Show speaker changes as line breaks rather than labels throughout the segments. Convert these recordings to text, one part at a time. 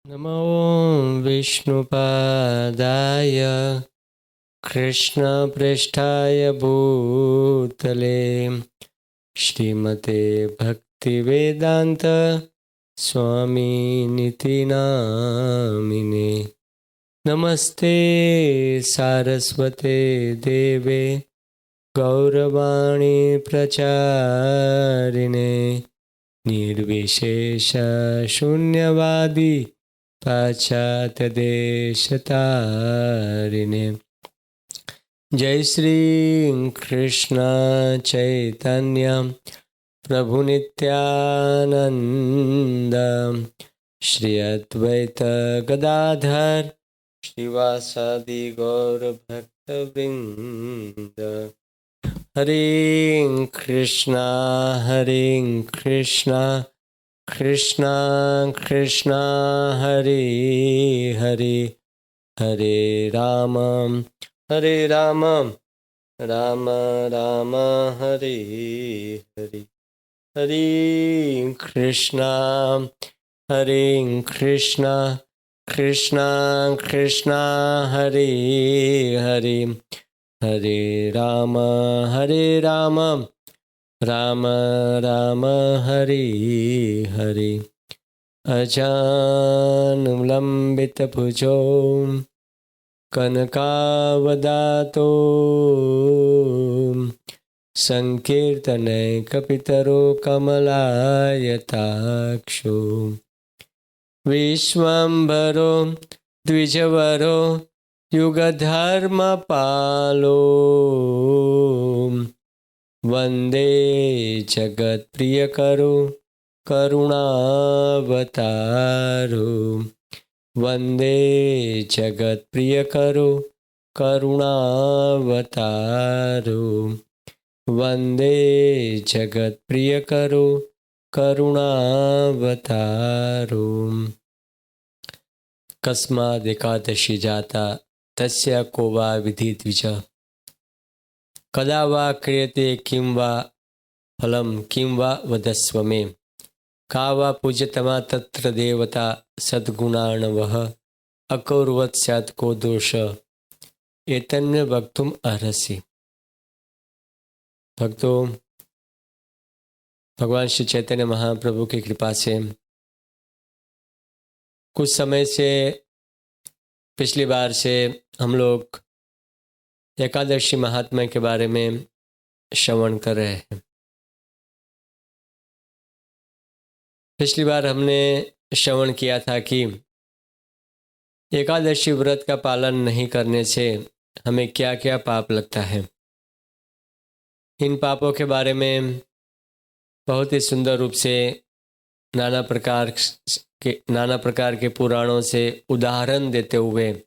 नमो विष्णुपादाय कृष्णपृष्ठाय भूतले श्रीमते भक्तिवेदांत स्वामिनिति नामिने। नमस्ते सारस्वते देवे गौरवाणी प्रचारिणे निर्विशेष शून्यवादी पाश्चात्य देशतारिणे। जय श्री कृष्ण चैतन्य प्रभु नित्यानंद श्री अद्वैत गदाधर श्रीवासादि गौर भक्तवृंद। हरे कृष्णा कृष्णा कृष्णा हरे हरे, हरे राम राम राम हरे हरे। हरे कृष्णा कृष्णा कृष्णा हरे हरे, हरे राम राम राम हरे हरे। अजानुलम्बितभुजो कनकावदातो संकीर्तनैकपितरो कमलायताक्षो विश्वम्भरो द्विजवरो युगधर्मपालो वन्दे जगत्प्रियकरो करुणावतारो वन्दे जगत्प्रियकरो करुणावतारो वन्दे जगत्प्रियकरो करुणावतारो। कस्मादेकादशी जाता तस्य को वा विधि द्विज कदा वा क्रियते किं वा फलं किं वा वदस्व मे। का वा पूज्यतमा तत्र देवता सद्गुणार्णवः अकौर्वत् स्यात् को दोष एतन्मे वक्तुम् अर्हसि। भक्तों, भगवान श्री चैतन्य महाप्रभु की कृपा से कुछ समय से पिछली बार से हम लोग एकादशी महात्म्य के बारे में श्रवण कर रहे हैं। पिछली बार हमने श्रवण किया था कि एकादशी व्रत का पालन नहीं करने से हमें क्या क्या पाप लगता है। इन पापों के बारे में बहुत ही सुंदर रूप से नाना प्रकार के पुराणों से उदाहरण देते हुए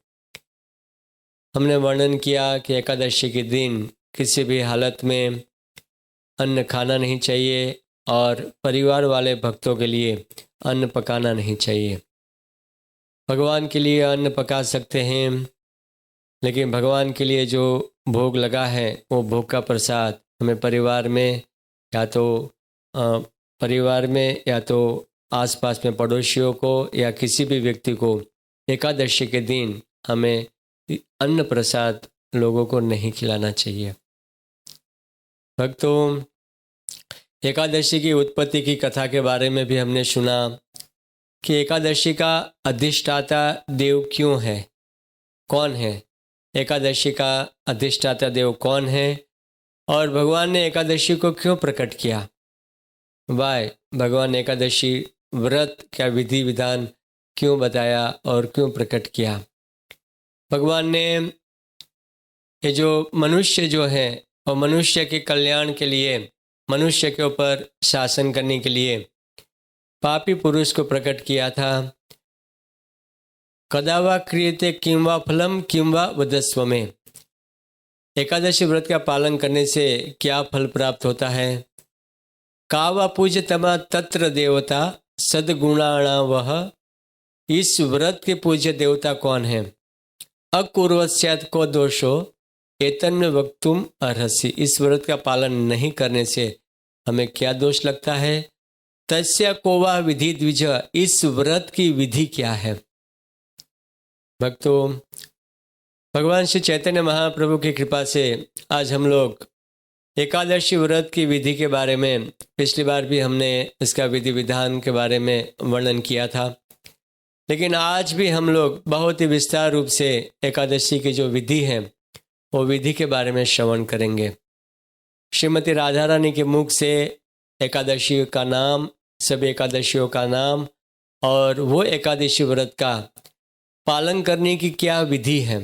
हमने वर्णन किया कि एकादशी के दिन किसी भी हालत में अन्न खाना नहीं चाहिए और परिवार वाले भक्तों के लिए अन्न पकाना नहीं चाहिए। भगवान के लिए अन्न पका सकते हैं, लेकिन भगवान के लिए जो भोग लगा है वो भोग का प्रसाद हमें परिवार में या तो आसपास में पड़ोसियों को या किसी भी व्यक्ति को एकादशी के दिन हमें अन्न प्रसाद लोगों को नहीं खिलाना चाहिए। भक्तों, एकादशी की उत्पत्ति की कथा के बारे में भी हमने सुना कि एकादशी का अधिष्ठाता देव क्यों है, कौन है, एकादशी का अधिष्ठाता देव कौन है और भगवान ने एकादशी को क्यों प्रकट किया। वाय भगवान ने एकादशी व्रत का विधि विधान क्यों बताया और क्यों प्रकट किया। भगवान ने ये जो मनुष्य जो है और मनुष्य के कल्याण के लिए, मनुष्य के ऊपर शासन करने के लिए पापी पुरुष को प्रकट किया था। कदा वा क्रियते किं वा फलम किं वा वदस्व मे। एकादशी व्रत का पालन करने से क्या फल प्राप्त होता है। का वा पूज्यतमा तत्र देवता सद्गुणार्णवः। इस व्रत के पूज्य देवता कौन है। अकुर्वत् स्यात् को दोषो एतन्मे वक्तुम् अर्हसि। इस व्रत का पालन नहीं करने से हमें क्या दोष लगता है। तस्य को वह विधि द्विज, इस व्रत की विधि क्या है। भक्तों, भगवान श्री चैतन्य महाप्रभु की कृपा से आज हम लोग एकादशी व्रत की विधि के बारे में, पिछली बार भी हमने इसका विधि विधान के बारे में वर्णन किया था, लेकिन आज भी हम लोग बहुत ही विस्तार रूप से एकादशी की जो विधि है वो विधि के बारे में श्रवण करेंगे। श्रीमती राधा रानी के मुख से एकादशी का नाम, सभी एकादशियों का नाम और वो एकादशी व्रत का पालन करने की क्या विधि है,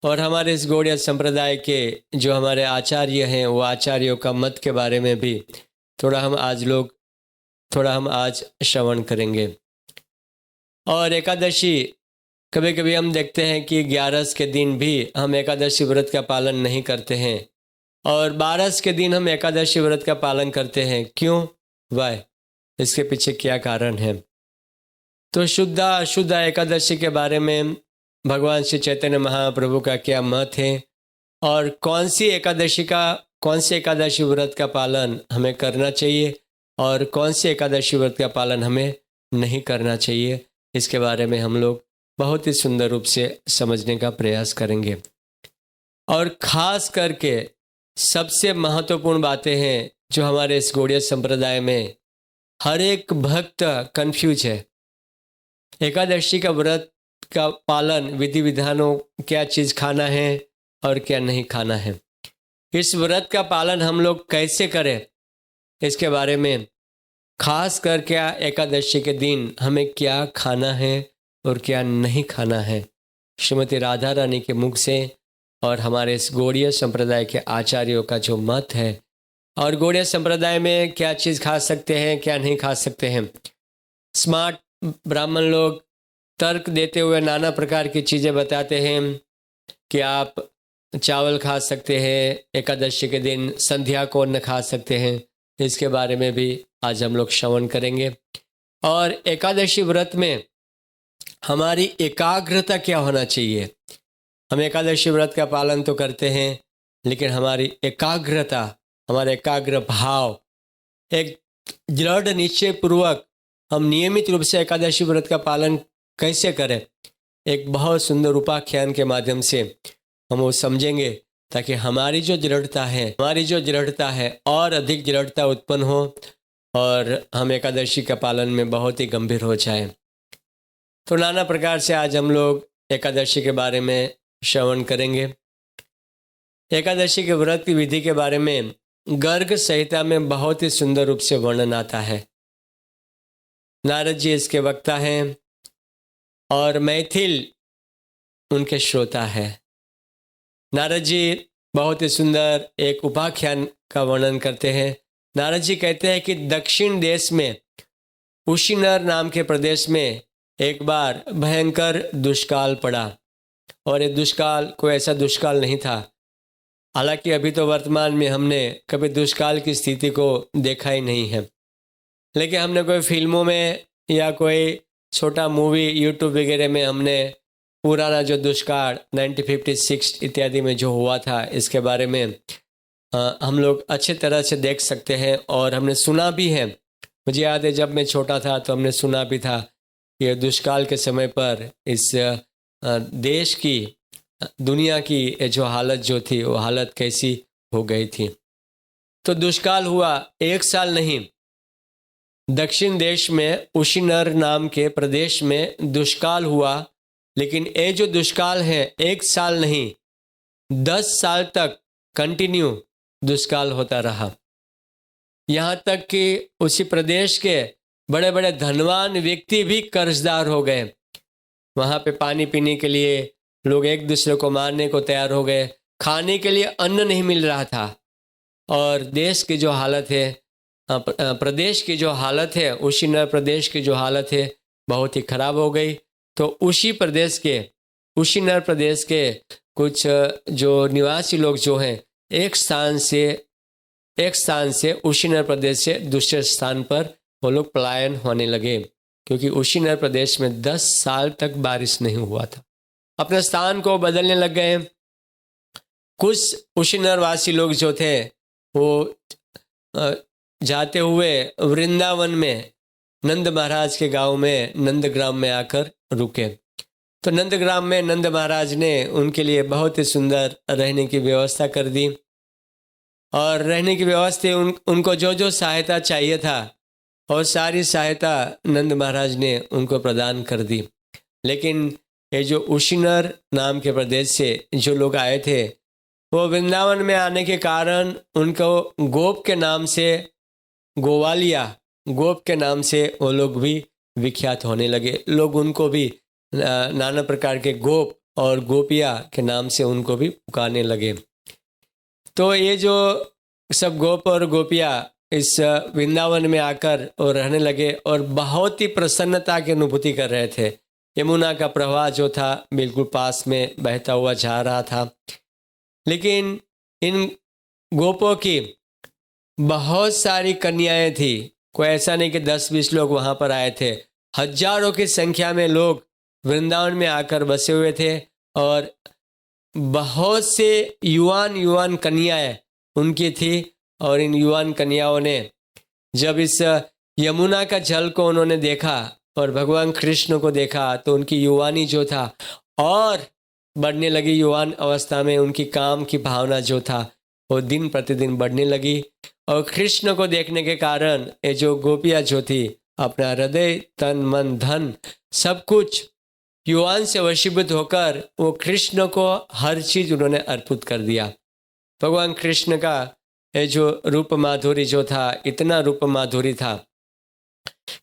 और हमारे इस गौड़िया संप्रदाय के जो हमारे आचार्य हैं वो आचार्यों का मत के बारे में भी थोड़ा हम आज श्रवण करेंगे। और एकादशी, कभी कभी हम देखते हैं कि 11 के दिन भी हम एकादशी व्रत का पालन नहीं करते हैं और 12 के दिन हम एकादशी व्रत का पालन करते हैं। क्यों? वाय? इसके पीछे क्या कारण है? तो शुद्ध अशुद्ध एकादशी के बारे में भगवान श्री चैतन्य महाप्रभु का क्या मत है और कौन सी एकादशी व्रत का पालन हमें करना चाहिए और कौन सी एकादशी व्रत का पालन हमें नहीं करना चाहिए, इसके बारे में हम लोग बहुत ही सुंदर रूप से समझने का प्रयास करेंगे। और ख़ास करके सबसे महत्वपूर्ण बातें हैं जो हमारे इस गौड़िया संप्रदाय में हर एक भक्त कंफ्यूज है। एकादशी का व्रत का पालन, विधि विधानों, क्या चीज़ खाना है और क्या नहीं खाना है, इस व्रत का पालन हम लोग कैसे करें, इसके बारे में खास कर क्या एकादशी के दिन हमें क्या खाना है और क्या नहीं खाना है, श्रीमती राधा रानी के मुख से और हमारे इस गौड़िया संप्रदाय के आचार्यों का जो मत है, और गौड़िया संप्रदाय में क्या चीज़ खा सकते हैं क्या नहीं खा सकते हैं। स्मार्ट ब्राह्मण लोग तर्क देते हुए नाना प्रकार की चीज़ें बताते हैं कि आप चावल खा सकते हैं एकादशी के दिन, संध्या को अन्न खा सकते हैं, इसके बारे में भी आज हम लोग श्रवण करेंगे। और एकादशी व्रत में हमारी एकाग्रता क्या होना चाहिए। हम एकादशी व्रत का पालन तो करते हैं, लेकिन हमारी एकाग्रता, हमारा एकाग्र भाव, एक दृढ़ निश्चय पूर्वक हम नियमित रूप से एकादशी व्रत का पालन कैसे करें, एक बहुत सुंदर उपाख्यान के माध्यम से हम वो समझेंगे, ताकि हमारी जो दृढ़ता है और अधिक दृढ़ता उत्पन्न हो और हम एकादशी का पालन में बहुत ही गंभीर हो जाए। तो नाना प्रकार से आज हम लोग एकादशी के बारे में श्रवण करेंगे। एकादशी के व्रत की विधि के बारे में गर्ग संहिता में बहुत ही सुंदर रूप से वर्णन आता है। नारद जी इसके वक्ता हैं और मैथिल उनके श्रोता है। नारद जी बहुत ही सुंदर एक उपाख्यान का वर्णन करते हैं। नारद जी कहते हैं कि दक्षिण देश में उशीनर नाम के प्रदेश में एक बार भयंकर दुष्काल पड़ा, और ये दुष्काल कोई ऐसा दुष्काल नहीं था। हालांकि अभी तो वर्तमान में हमने कभी दुष्काल की स्थिति को देखा ही नहीं है, लेकिन हमने कोई फिल्मों में या कोई छोटा मूवी यूट्यूब वगैरह में हमने पुराना जो दुष्काल 1956 इत्यादि में जो हुआ था, इसके बारे में हम लोग अच्छे तरह से देख सकते हैं और हमने सुना भी है। मुझे याद है जब मैं छोटा था तो हमने सुना भी था कि दुष्काल के समय पर इस देश की, दुनिया की जो हालत जो थी वो हालत कैसी हो गई थी। तो दुष्काल हुआ, एक साल नहीं, दक्षिण देश में उशीनर नाम के प्रदेश में दुष्काल हुआ, लेकिन ये जो दुष्काल है एक साल नहीं 10 साल तक कंटिन्यू दुष्काल होता रहा। यहाँ तक कि उसी प्रदेश के बड़े बड़े धनवान व्यक्ति भी कर्जदार हो गए। वहाँ पे पानी पीने के लिए लोग एक दूसरे को मारने को तैयार हो गए, खाने के लिए अन्न नहीं मिल रहा था, और देश की जो हालत है, प्रदेश की जो हालत है, उशीनर प्रदेश की जो हालत है बहुत ही खराब हो गई। तो उशीनर प्रदेश के कुछ जो निवासी लोग जो हैं एक स्थान से उशीनर प्रदेश से दूसरे स्थान पर वो लोग पलायन होने लगे, क्योंकि उशीनर प्रदेश में 10 साल तक बारिश नहीं हुआ था। अपने स्थान को बदलने लग गए। कुछ उशीनर वासी लोग जो थे वो जाते हुए वृंदावन में नंद महाराज के गांव में नंदग्राम में आकर रुके। तो नंदग्राम में नंद महाराज ने उनके लिए बहुत ही सुंदर रहने की व्यवस्था कर दी और रहने की व्यवस्था उनको जो जो सहायता चाहिए था और सारी सहायता नंद महाराज ने उनको प्रदान कर दी। लेकिन ये जो उशीनर नाम के प्रदेश से जो लोग आए थे, वो वृंदावन में आने के कारण उनको गोप के नाम से, गोवालिया गोप के नाम से वो लोग भी विख्यात होने लगे। लोग उनको भी नाना प्रकार के गोप और गोपिया के नाम से उनको भी पुकारने लगे। तो ये जो सब गोप और गोपिया इस वृंदावन में आकर और रहने लगे और बहुत ही प्रसन्नता की अनुभूति कर रहे थे। यमुना का प्रवाह जो था बिल्कुल पास में बहता हुआ जा रहा था। लेकिन इन गोपों की बहुत सारी कन्याएं थी। कोई ऐसा नहीं कि 10-20 लोग वहाँ पर आए थे। हजारों की संख्या में लोग वृंदावन में आकर बसे हुए थे और बहुत से युवान कन्याएं उनकी थी। और इन युवान कन्याओं ने जब इस यमुना का जल को उन्होंने देखा और भगवान कृष्ण को देखा तो उनकी युवानी जो था और बढ़ने लगी। युवान अवस्था में उनकी काम की भावना जो था वो दिन प्रतिदिन बढ़ने लगी। और कृष्ण को देखने के कारण ये जो गोपियाँ जो थी अपना हृदय, तन, मन, धन सब कुछ युवान से वशीभूत होकर वो कृष्ण को हर चीज उन्होंने अर्पित कर दिया। भगवान कृष्ण का ये जो रूप माधुरी जो था, इतना रूप माधुरी था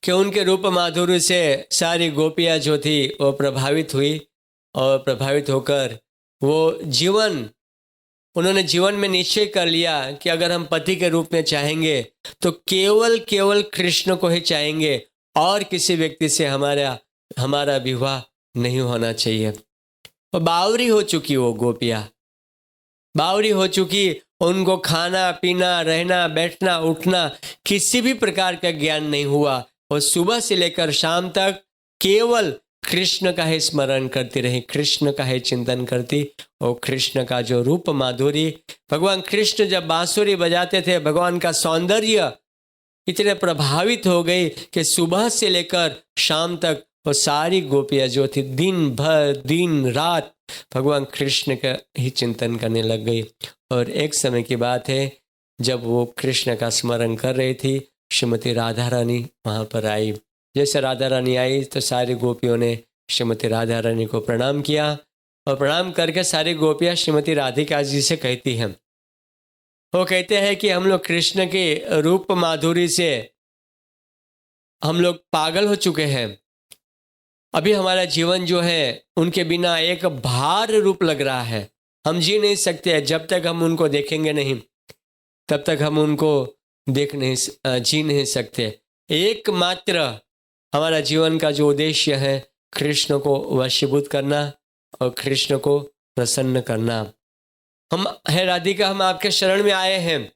कि उनके रूप माधुरी से सारी गोपियाँ जो थी वो प्रभावित हुई और प्रभावित होकर वो उन्होंने जीवन में निश्चय कर लिया कि अगर हम पति के रूप में चाहेंगे तो केवल कृष्ण को ही चाहेंगे और किसी व्यक्ति से हमारा विवाह नहीं होना चाहिए। और बावरी हो चुकी वो गोपियाँ, बावरी हो चुकी। उनको खाना पीना, रहना, बैठना, उठना किसी भी प्रकार का ज्ञान नहीं हुआ। और सुबह से लेकर शाम तक केवल कृष्ण का ही स्मरण करती रही, कृष्ण का ही चिंतन करती। और कृष्ण का जो रूप माधुरी, भगवान कृष्ण जब बांसुरी बजाते थे, भगवान का सौंदर्य इतने प्रभावित हो गई कि सुबह से लेकर शाम तक वो सारी गोपियाँ जो थी दिन भर दिन रात भगवान कृष्ण का ही चिंतन करने लग गई। और एक समय की बात है जब वो कृष्ण का स्मरण कर रही थी, श्रीमती राधा रानी वहाँ पर आई। जैसे राधा रानी आई तो सारी गोपियों ने श्रीमती राधा रानी को प्रणाम किया और प्रणाम करके सारी गोपियाँ श्रीमती राधिका जी से कहती हैं, वो कहते हैं कि हम लोग कृष्ण के रूप माधुरी से हम लोग पागल हो चुके हैं। अभी हमारा जीवन जो है उनके बिना एक भार रूप लग रहा है। हम जी नहीं सकते जब तक हम उनको देखेंगे नहीं, तब तक हम उनको जी नहीं सकते। एकमात्र हमारा जीवन का जो उद्देश्य है कृष्ण को वशीभूत करना और कृष्ण को प्रसन्न करना। हम है राधिका, हम आपके शरण में आए हैं।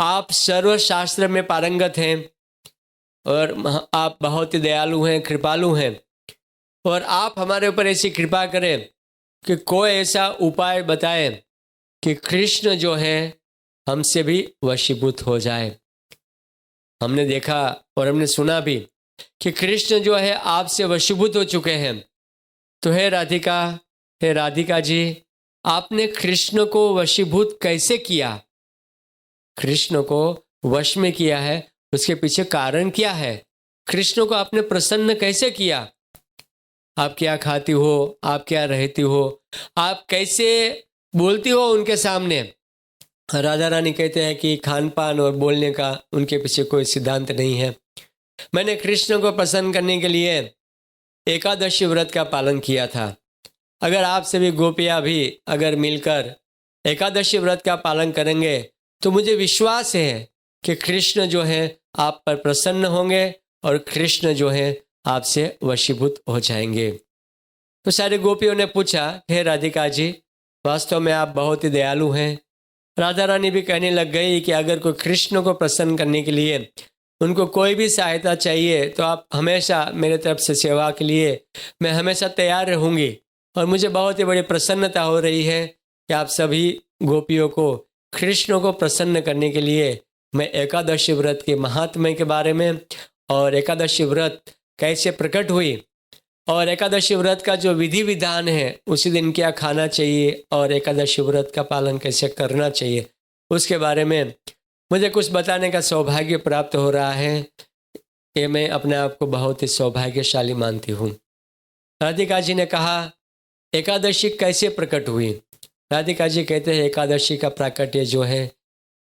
आप सर्वशास्त्र में पारंगत हैं और आप बहुत ही दयालु हैं, कृपालु हैं। और आप हमारे ऊपर ऐसी कृपा करें कि कोई ऐसा उपाय बताएं कि कृष्ण जो है हमसे भी वशीभूत हो जाए। हमने देखा और हमने सुना भी कि कृष्ण जो है आपसे वशीभूत हो चुके हैं। तो हे राधिका जी, आपने कृष्ण को वशीभूत कैसे किया? कृष्ण को वश में किया है, उसके पीछे कारण क्या है? कृष्ण को आपने प्रसन्न कैसे किया? आप क्या खाती हो, आप क्या रहती हो, आप कैसे बोलती हो उनके सामने? राधा रानी कहते हैं कि खान पान और बोलने का उनके पीछे कोई सिद्धांत नहीं है। मैंने कृष्ण को प्रसन्न करने के लिए एकादशी व्रत का पालन किया था। अगर आप सभी गोपियाँ भी अगर मिलकर एकादशी व्रत का पालन करेंगे तो मुझे विश्वास है कि कृष्ण जो है आप पर प्रसन्न होंगे और कृष्ण जो है आपसे वशीभूत हो जाएंगे। तो सारे गोपियों ने पूछा, हे राधिका जी, वास्तव में आप बहुत ही दयालु हैं। राधा रानी भी कहने लग गई कि अगर कोई कृष्ण को प्रसन्न करने के लिए उनको कोई भी सहायता चाहिए तो आप हमेशा मेरे तरफ से सेवा के लिए मैं हमेशा तैयार रहूँगी। और मुझे बहुत ही बड़ी प्रसन्नता हो रही है कि आप सभी गोपियों को कृष्ण को प्रसन्न करने के लिए मैं एकादशी व्रत के महात्म्य के बारे में और एकादशी व्रत कैसे प्रकट हुई और एकादशी व्रत का जो विधि विधान है, उसी दिन क्या खाना चाहिए और एकादशी व्रत का पालन कैसे करना चाहिए, उसके बारे में मुझे कुछ बताने का सौभाग्य प्राप्त हो रहा है। ये मैं अपने आप को बहुत ही सौभाग्यशाली मानती हूँ। राधिका जी ने कहा एकादशी कैसे प्रकट हुई। राधिका जी कहते हैं एकादशी का प्राकट्य जो है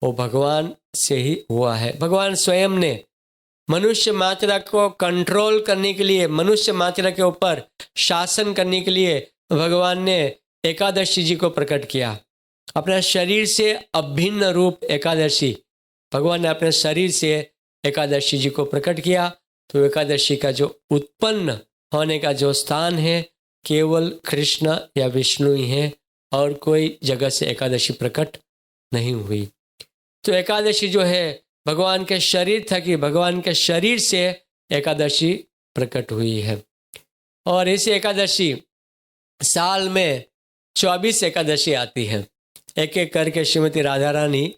वो भगवान से ही हुआ है। भगवान स्वयं ने मनुष्य मात्रा को कंट्रोल करने के लिए, मनुष्य मात्रा के ऊपर शासन करने के लिए भगवान ने एकादशी जी को प्रकट किया। अपने शरीर से अभिन्न रूप एकादशी, भगवान ने अपने शरीर से एकादशी जी को प्रकट किया। तो एकादशी का जो उत्पन्न होने का जो स्थान है केवल कृष्ण या विष्णु ही है और कोई जगह से एकादशी प्रकट नहीं हुई। तो एकादशी जो है भगवान के शरीर था कि भगवान के शरीर से एकादशी प्रकट हुई है। और इस एकादशी साल में 24 एकादशी आती है। एक एक करके श्रीमती राधा रानी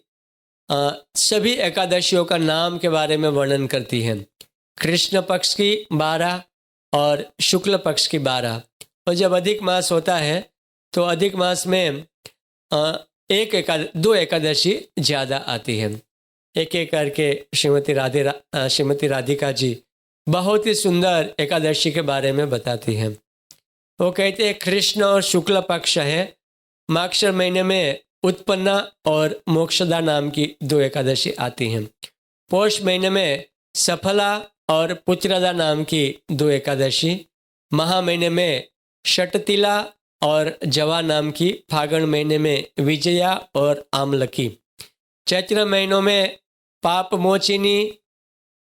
सभी एकादशियों का नाम के बारे में वर्णन करती हैं। कृष्ण पक्ष की 12 और शुक्ल पक्ष की 12। और जब अधिक मास होता है तो अधिक मास में दो एकादशी ज़्यादा आती है। एक एक करके श्रीमती राधिका जी बहुत ही सुंदर एकादशी के बारे में बताती हैं। वो कहते हैं कृष्ण और शुक्ल पक्ष है, माक्षर महीने में उत्पन्ना और मोक्षदा नाम की 2 एकादशी आती हैं। पौष महीने में सफला और पुत्रदा नाम की 2 एकादशी, महा महीने में षटतिला और जवा नाम की, फागण महीने में विजया और आमलकी, चैत्र महीनों में पाप मोचिनी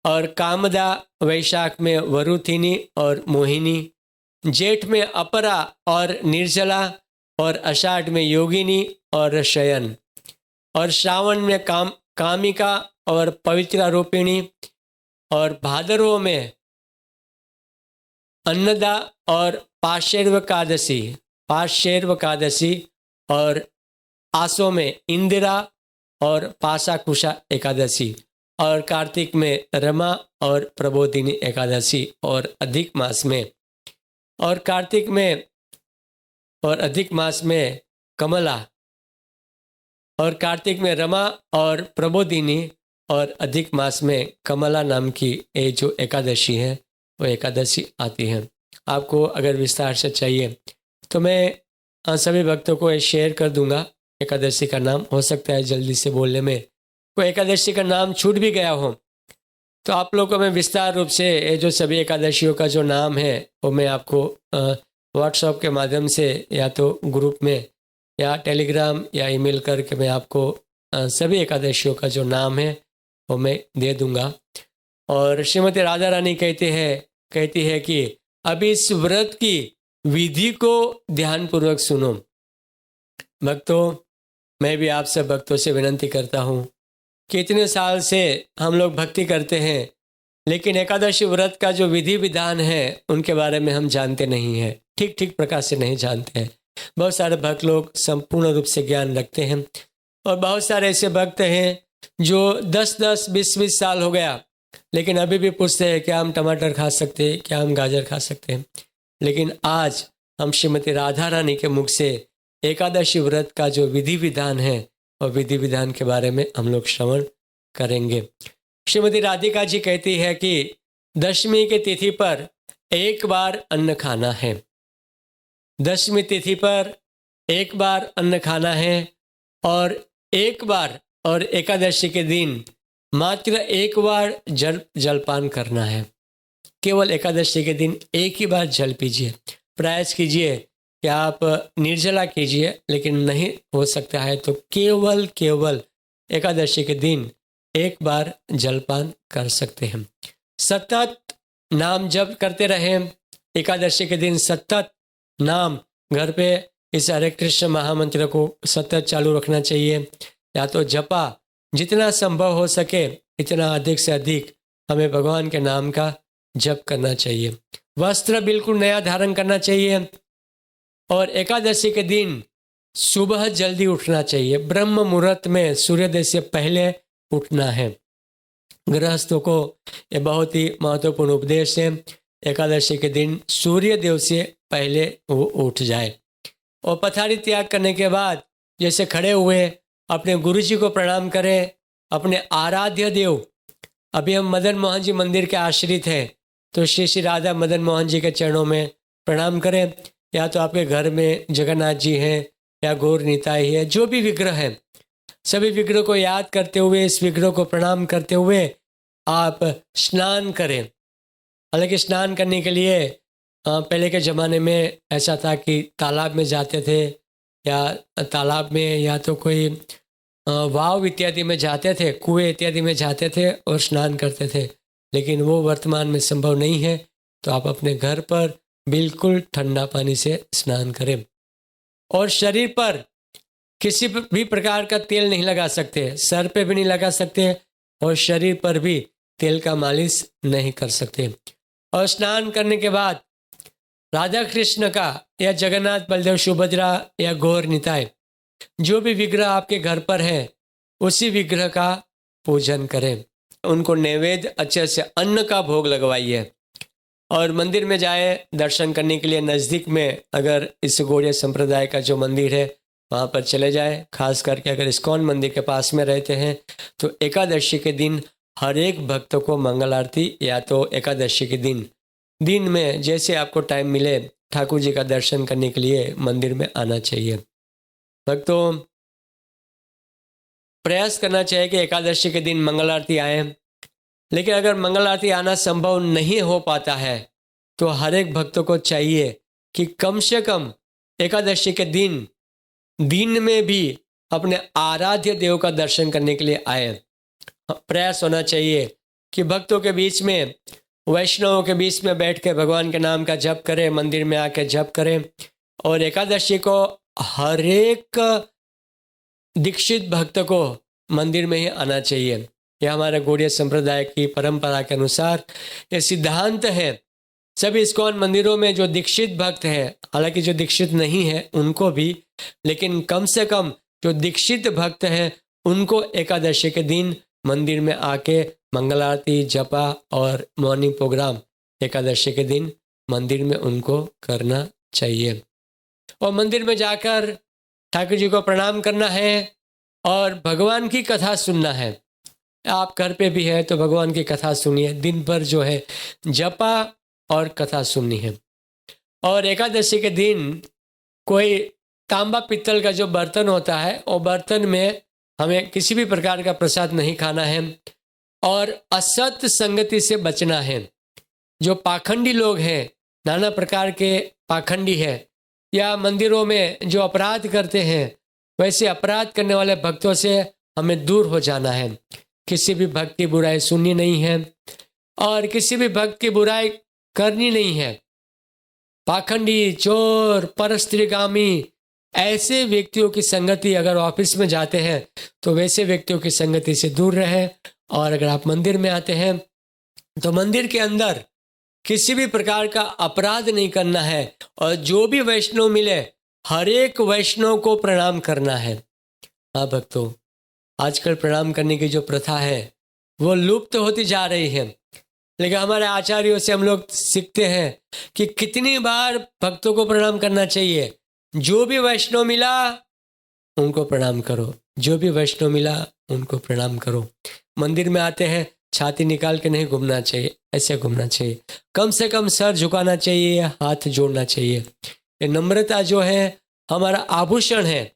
और कामदा, वैशाख में वरुथिनी और मोहिनी, जेठ में अपरा और निर्जला और आषाढ़ में योगिनी और शयन, और श्रावण में कामिका और पवित्र रूपिणी, और भादरवों में अन्नदा और पाशेर्वकादशी, और आसों में इंदिरा और पाशाकुशा एकादशी, और कार्तिक में रमा और प्रबोधिनी एकादशी, और अधिक मास में कमला, और कार्तिक में रमा और प्रबोधिनी, और अधिक मास में कमला नाम की ये जो एकादशी है वो एकादशी आती है। आपको अगर विस्तार से चाहिए तो मैं सभी भक्तों को ये शेयर कर दूंगा। एकादशी का नाम हो सकता है जल्दी से बोलने में कोई एकादशी का नाम छूट भी गया हो, तो आप लोगों को मैं विस्तार रूप से ये जो सभी एकादशियों का जो नाम है वो मैं आपको व्हाट्सएप के माध्यम से या तो ग्रुप में या टेलीग्राम या ईमेल करके मैं आपको सभी एकादशियों का जो नाम है वो मैं दे दूंगा। और श्रीमती राधा रानी कहती है कि अब इस व्रत की विधि को ध्यानपूर्वक सुनो। भक्तों, मैं भी आप सब भक्तों से विनती करता हूँ कि इतने साल से हम लोग भक्ति करते हैं, लेकिन एकादशी व्रत का जो विधि विधान है उनके बारे में हम जानते नहीं हैं, ठीक प्रकार से नहीं जानते हैं। बहुत सारे भक्त लोग संपूर्ण रूप से ज्ञान रखते हैं और बहुत सारे ऐसे भक्त हैं जो 10-10, 20-20 साल हो गया लेकिन अभी भी पूछते हैं क्या हम टमाटर खा सकते हैं, क्या हम गाजर खा सकते हैं। लेकिन आज हम श्रीमती राधा रानी के मुख से एकादशी व्रत का जो विधि विधान है और विधि विधान के बारे में हम लोग श्रवण करेंगे। श्रीमती राधिका जी कहती है कि दशमी के तिथि पर एक बार अन्न खाना है। दशमी तिथि पर एक बार अन्न खाना है और एकादशी के दिन मात्र एक बार जलपान करना है। केवल एकादशी के दिन एक ही बार जल पीजिए। प्रयास कीजिए कि आप निर्जला कीजिए, लेकिन नहीं हो सकता है तो केवल एकादशी के दिन एक बार जलपान कर सकते हैं। सतत नाम जप करते रहें। एकादशी के दिन सतत नाम घर पे इस हरे कृष्ण महामंत्र को सतत चालू रखना चाहिए, या तो जपा जितना संभव हो सके इतना अधिक से अधिक हमें भगवान के नाम का जप करना चाहिए। वस्त्र बिल्कुल नया धारण करना चाहिए और एकादशी के दिन सुबह जल्दी उठना चाहिए। ब्रह्म मुहूर्त में सूर्योदय से पहले उठना है। गृहस्थों को ये बहुत ही महत्वपूर्ण उपदेश है। एकादशी के दिन सूर्य देव से पहले वो उठ जाए और पथारी त्याग करने के बाद जैसे खड़े हुए अपने गुरु जी को प्रणाम करें, अपने आराध्य देव। अभी हम मदन मोहन जी मंदिर के आश्रित हैं, तो श्री श्री राधा मदन मोहन जी के चरणों में प्रणाम करें। या तो आपके घर में जगन्नाथ जी हैं या गौर निताई है, जो भी विग्रह है, सभी विग्रह को याद करते हुए, इस विग्रह को प्रणाम करते हुए आप स्नान करें। हालांकि स्नान करने के लिए पहले के ज़माने में ऐसा था कि तालाब में जाते थे, या तालाब में या तो कोई वाव इत्यादि में जाते थे, कुएं इत्यादि में जाते थे और स्नान करते थे। लेकिन वो वर्तमान में संभव नहीं है, तो आप अपने घर पर बिल्कुल ठंडा पानी से स्नान करें। और शरीर पर किसी भी प्रकार का तेल नहीं लगा सकते, सर पे भी नहीं लगा सकते और शरीर पर भी तेल का मालिश नहीं कर सकते। और स्नान करने के बाद राधा कृष्ण का या जगन्नाथ बलदेव सुभद्रा या गौर निताय जो भी विग्रह आपके घर पर है, उसी विग्रह का पूजन करें। उनको नैवेद्य अच्छे से अन्न का भोग लगवाइए और मंदिर में जाए दर्शन करने के लिए। नज़दीक में अगर इस गौड़ीय संप्रदाय का जो मंदिर है वहाँ पर चले जाए। खास करके अगर इस्कॉन मंदिर के पास में रहते हैं तो एकादशी के दिन हर एक भक्त को मंगल आरती, या तो एकादशी के दिन में जैसे आपको टाइम मिले ठाकुर जी का दर्शन करने के लिए मंदिर में आना चाहिए। भक्तों, प्रयास करना चाहिए कि एकादशी के दिन मंगल आरती आए। लेकिन अगर मंगल आरती आना संभव नहीं हो पाता है तो हर एक भक्तों को चाहिए कि कम से कम एकादशी के दिन में भी अपने आराध्य देव का दर्शन करने के लिए आए। प्रयास होना चाहिए कि भक्तों के बीच में, वैष्णवों के बीच में बैठ के भगवान के नाम का जप करें, मंदिर में आके जप करें। और एकादशी को हर एक दीक्षित भक्त को मंदिर में ही आना चाहिए। यह हमारे गौड़ीय संप्रदाय की परंपरा के अनुसार ये सिद्धांत है। सभी इस्कॉन मंदिरों में जो दीक्षित भक्त हैं, हालांकि जो दीक्षित नहीं है उनको भी, लेकिन कम से कम जो दीक्षित भक्त हैं उनको एकादशी के दिन मंदिर में आके मंगल आरती, जपा और मॉर्निंग प्रोग्राम एकादशी के दिन मंदिर में उनको करना चाहिए। और मंदिर में जाकर ठाकुर जी को प्रणाम करना है और भगवान की कथा सुनना है। आप घर पे भी है तो भगवान की कथा सुनिए। दिन भर जो है जपा और कथा सुननी है। और एकादशी के दिन कोई तांबा पित्तल का जो बर्तन होता है, और बर्तन में हमें किसी भी प्रकार का प्रसाद नहीं खाना है और असत संगति से बचना है। जो पाखंडी लोग हैं, नाना प्रकार के पाखंडी है, या मंदिरों में जो अपराध करते हैं, वैसे अपराध करने वाले भक्तों से हमें दूर हो जाना है। किसी भी भक्त की बुराई सुननी नहीं है और किसी भी भक्त की बुराई करनी नहीं है। पाखंडी, चोर, परस्त्रीगामी ऐसे व्यक्तियों की संगति, अगर ऑफिस में जाते हैं तो वैसे व्यक्तियों की संगति से दूर रहे। और अगर आप मंदिर में आते हैं तो मंदिर के अंदर किसी भी प्रकार का अपराध नहीं करना है और जो भी वैष्णव मिले हर एक वैष्णव को प्रणाम करना है। हाँ भक्तों, आजकल प्रणाम करने की जो प्रथा है वो लुप्त होती जा रही है। लेकिन हमारे आचार्यों से हम लोग सीखते हैं कि कितनी बार भक्तों को प्रणाम करना चाहिए। जो भी वैष्णव मिला उनको प्रणाम करो, जो भी वैष्णव मिला उनको प्रणाम करो। मंदिर में आते हैं छाती निकाल के नहीं घूमना चाहिए, ऐसे घूमना चाहिए। कम से कम सर झुकाना चाहिए, हाथ जोड़ना चाहिए। ये नम्रता जो है हमारा आभूषण है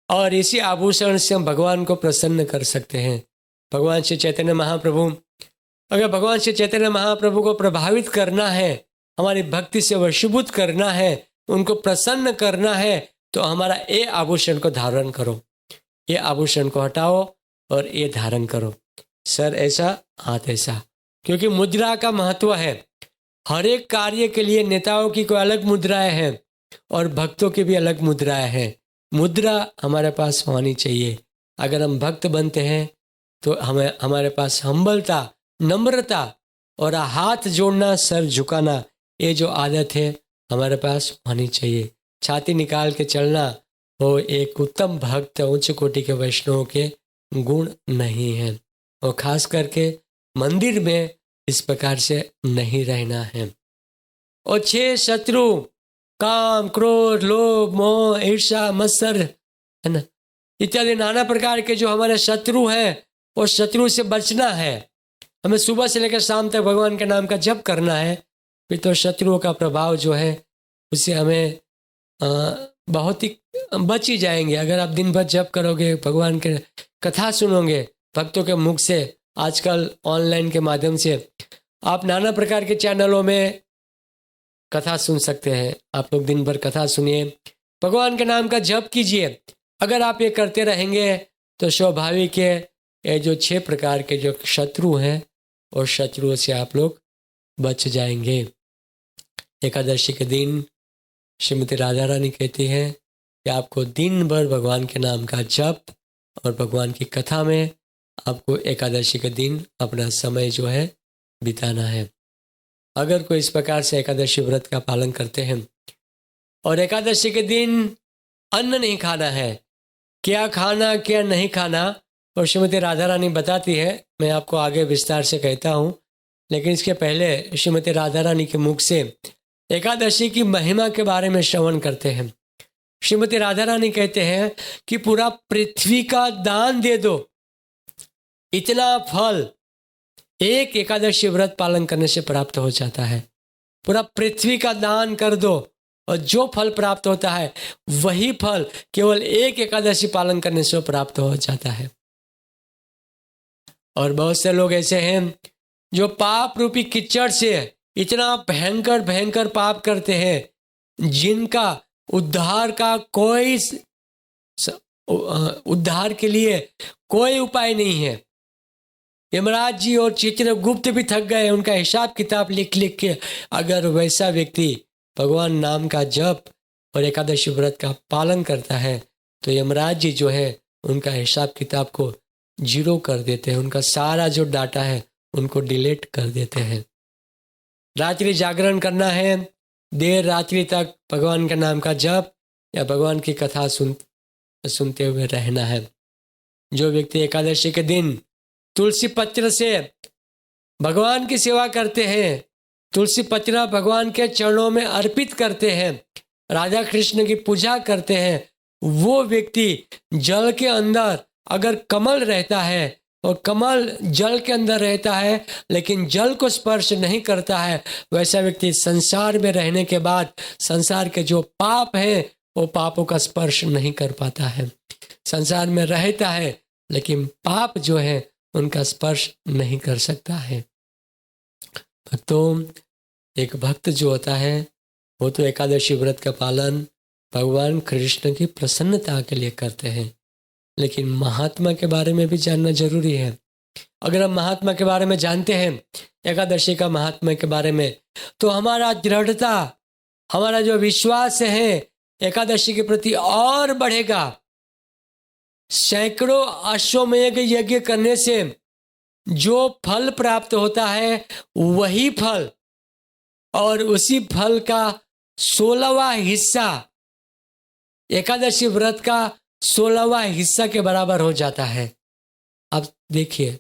और इसी आभूषण से हम भगवान को प्रसन्न कर सकते हैं। भगवान श्री चैतन्य महाप्रभु, अगर भगवान श्री चैतन्य महाप्रभु को प्रभावित करना है, हमारी भक्ति से वशीभूत करना है, उनको प्रसन्न करना है, तो हमारा ये आभूषण को धारण करो। ये आभूषण को हटाओ और ये धारण करो। सर ऐसा, हाथ ऐसा, क्योंकि मुद्रा का महत्व है। हर एक कार्य के लिए नेताओं की कोई अलग मुद्राएं हैं और भक्तों की भी अलग मुद्राएं हैं। मुद्रा हमारे पास होनी चाहिए। अगर हम भक्त बनते हैं तो हमें हमारे पास हम्बलता, नम्रता और हाथ जोड़ना, सर झुकाना, ये जो आदत है हमारे पास होनी चाहिए। छाती निकाल के चलना वो एक उत्तम भक्त, उच्च कोटि के वैष्णव के गुण नहीं है। और खास करके मंदिर में इस प्रकार से नहीं रहना है। और 6 शत्रु, काम, क्रोध, लोभ, मोह, ईर्ष्या, मत्सर, है ना, इत्यादि नाना प्रकार के जो हमारे शत्रु हैं, वो शत्रु से बचना है। हमें सुबह से लेकर शाम तक भगवान के नाम का जप करना है। फिर तो शत्रुओं का प्रभाव जो है उससे हमें बहुत ही बच ही जाएंगे। अगर आप दिन भर जप करोगे, भगवान के कथा सुनोगे भक्तों के मुख से, आजकल ऑनलाइन के माध्यम से आप नाना प्रकार के चैनलों में कथा सुन सकते हैं। आप लोग दिन भर कथा सुनिए, भगवान के नाम का जप कीजिए। अगर आप ये करते रहेंगे तो स्वाभाविक है ये जो 6 प्रकार के जो शत्रु हैं और शत्रुओं से आप लोग बच जाएंगे। एकादशी के दिन श्रीमती राधा रानी कहती है कि आपको दिन भर भगवान के नाम का जप और भगवान की कथा में आपको एकादशी के दिन अपना समय जो है बिताना है। अगर कोई इस प्रकार से एकादशी व्रत का पालन करते हैं और एकादशी के दिन अन्न नहीं खाना है, क्या खाना क्या नहीं खाना, और श्रीमती राधा रानी बताती है। मैं आपको आगे विस्तार से कहता हूँ, लेकिन इसके पहले श्रीमती राधा रानी के मुख से एकादशी की महिमा के बारे में श्रवण करते हैं। श्रीमती राधा रानी कहते हैं कि पूरा पृथ्वी का दान दे दो, इतना फल एक एकादशी व्रत पालन करने से प्राप्त हो जाता है। पूरा पृथ्वी का दान कर दो और जो फल प्राप्त होता है वही फल केवल एक एकादशी पालन करने से प्राप्त हो जाता है। और बहुत से लोग ऐसे हैं जो पाप रूपी कीचड़ से इतना भयंकर भयंकर पाप करते हैं जिनका उद्धार के लिए कोई उपाय नहीं है। यमराज जी और चित्रगुप्त भी थक गए उनका हिसाब किताब लिख लिख के। अगर वैसा व्यक्ति भगवान नाम का जप और एकादशी व्रत का पालन करता है तो यमराज जी जो है उनका हिसाब किताब को जीरो कर देते हैं, उनका सारा जो डाटा है उनको डिलीट कर देते हैं। रात्रि जागरण करना है, देर रात्रि तक भगवान के नाम का जप या भगवान की कथा सुनते हुए रहना है। जो व्यक्ति एकादशी के दिन तुलसी पत्र से भगवान की सेवा करते हैं, तुलसी पत्र भगवान के चरणों में अर्पित करते हैं, राधा कृष्ण की पूजा करते हैं, वो व्यक्ति जल के अंदर अगर कमल रहता है और कमल जल के अंदर रहता है लेकिन जल को स्पर्श नहीं करता है, वैसा व्यक्ति संसार में रहने के बाद संसार के जो पाप हैं वो पापों का स्पर्श नहीं कर पाता है। संसार में रहता है लेकिन पाप जो है उनका स्पर्श नहीं कर सकता है। तो एक भक्त जो होता है वो तो एकादशी व्रत का पालन भगवान कृष्ण की प्रसन्नता के लिए करते हैं, लेकिन महात्मा के बारे में भी जानना जरूरी है। अगर हम महात्मा के बारे में जानते हैं, एकादशी का महात्मा के बारे में, तो हमारा दृढ़ता, हमारा जो विश्वास है एकादशी के प्रति और बढ़ेगा। सैकड़ों अश्वमेध यज्ञ करने से जो फल प्राप्त होता है वही फल और उसी फल का 16वां हिस्सा एकादशी व्रत का 16वां हिस्सा के बराबर हो जाता है। अब देखिए,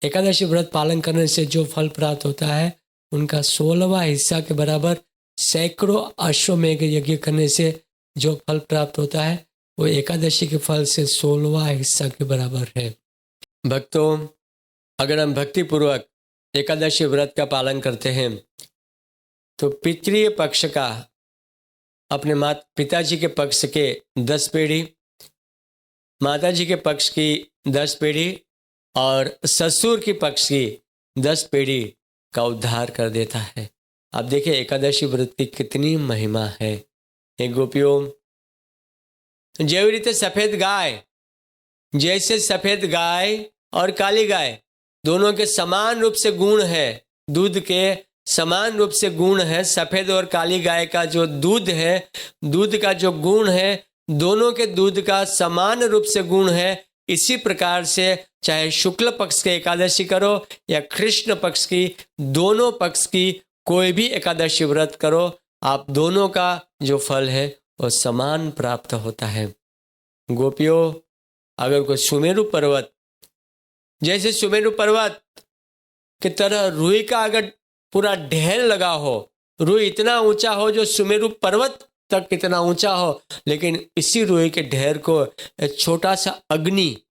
एकादशी व्रत पालन करने से जो फल प्राप्त होता है उनका 16वां हिस्सा के बराबर सैकड़ों अश्वमेध यज्ञ करने से जो फल प्राप्त होता है वो एकादशी के फल से 16वां हिस्सा के बराबर है। भक्तों, अगर हम भक्तिपूर्वक एकादशी व्रत का पालन करते हैं तो पितृय पक्ष का, अपने पिताजी के पक्ष के 10 पीढ़ी, माताजी के पक्ष की 10 पीढ़ी और ससुर की पक्ष की 10 पीढ़ी का उद्धार कर देता है। आप देखिए एकादशी व्रत की कितनी महिमा है। एक गोपियों, જેવી રીતે सफ़ेद गाय, जैसे सफ़ेद गाय और काली गाय दोनों के समान रूप से गुण है, दूध के समान रूप से गुण है। सफ़ेद और काली गाय का जो दूध है, दूध का जो गुण है, दोनों के दूध का समान रूप से गुण है। इसी प्रकार से चाहे शुक्ल पक्ष की एकादशी करो या कृष्ण पक्ष की, दोनों पक्ष की कोई भी एकादशी व्रत करो, आप दोनों का जो फल है वो समान प्राप्त होता है। गोपियों, अगर कोई सुमेरु पर्वत जैसे सुमेरु पर्वत की तरह रुई का अगर पूरा ढेर लगा हो, रुई इतना ऊंचा हो जो सुमेरु पर्वत तक इतना ऊंचा हो, लेकिन इसी रुई के ढेर को एक छोटा सा अग्नि,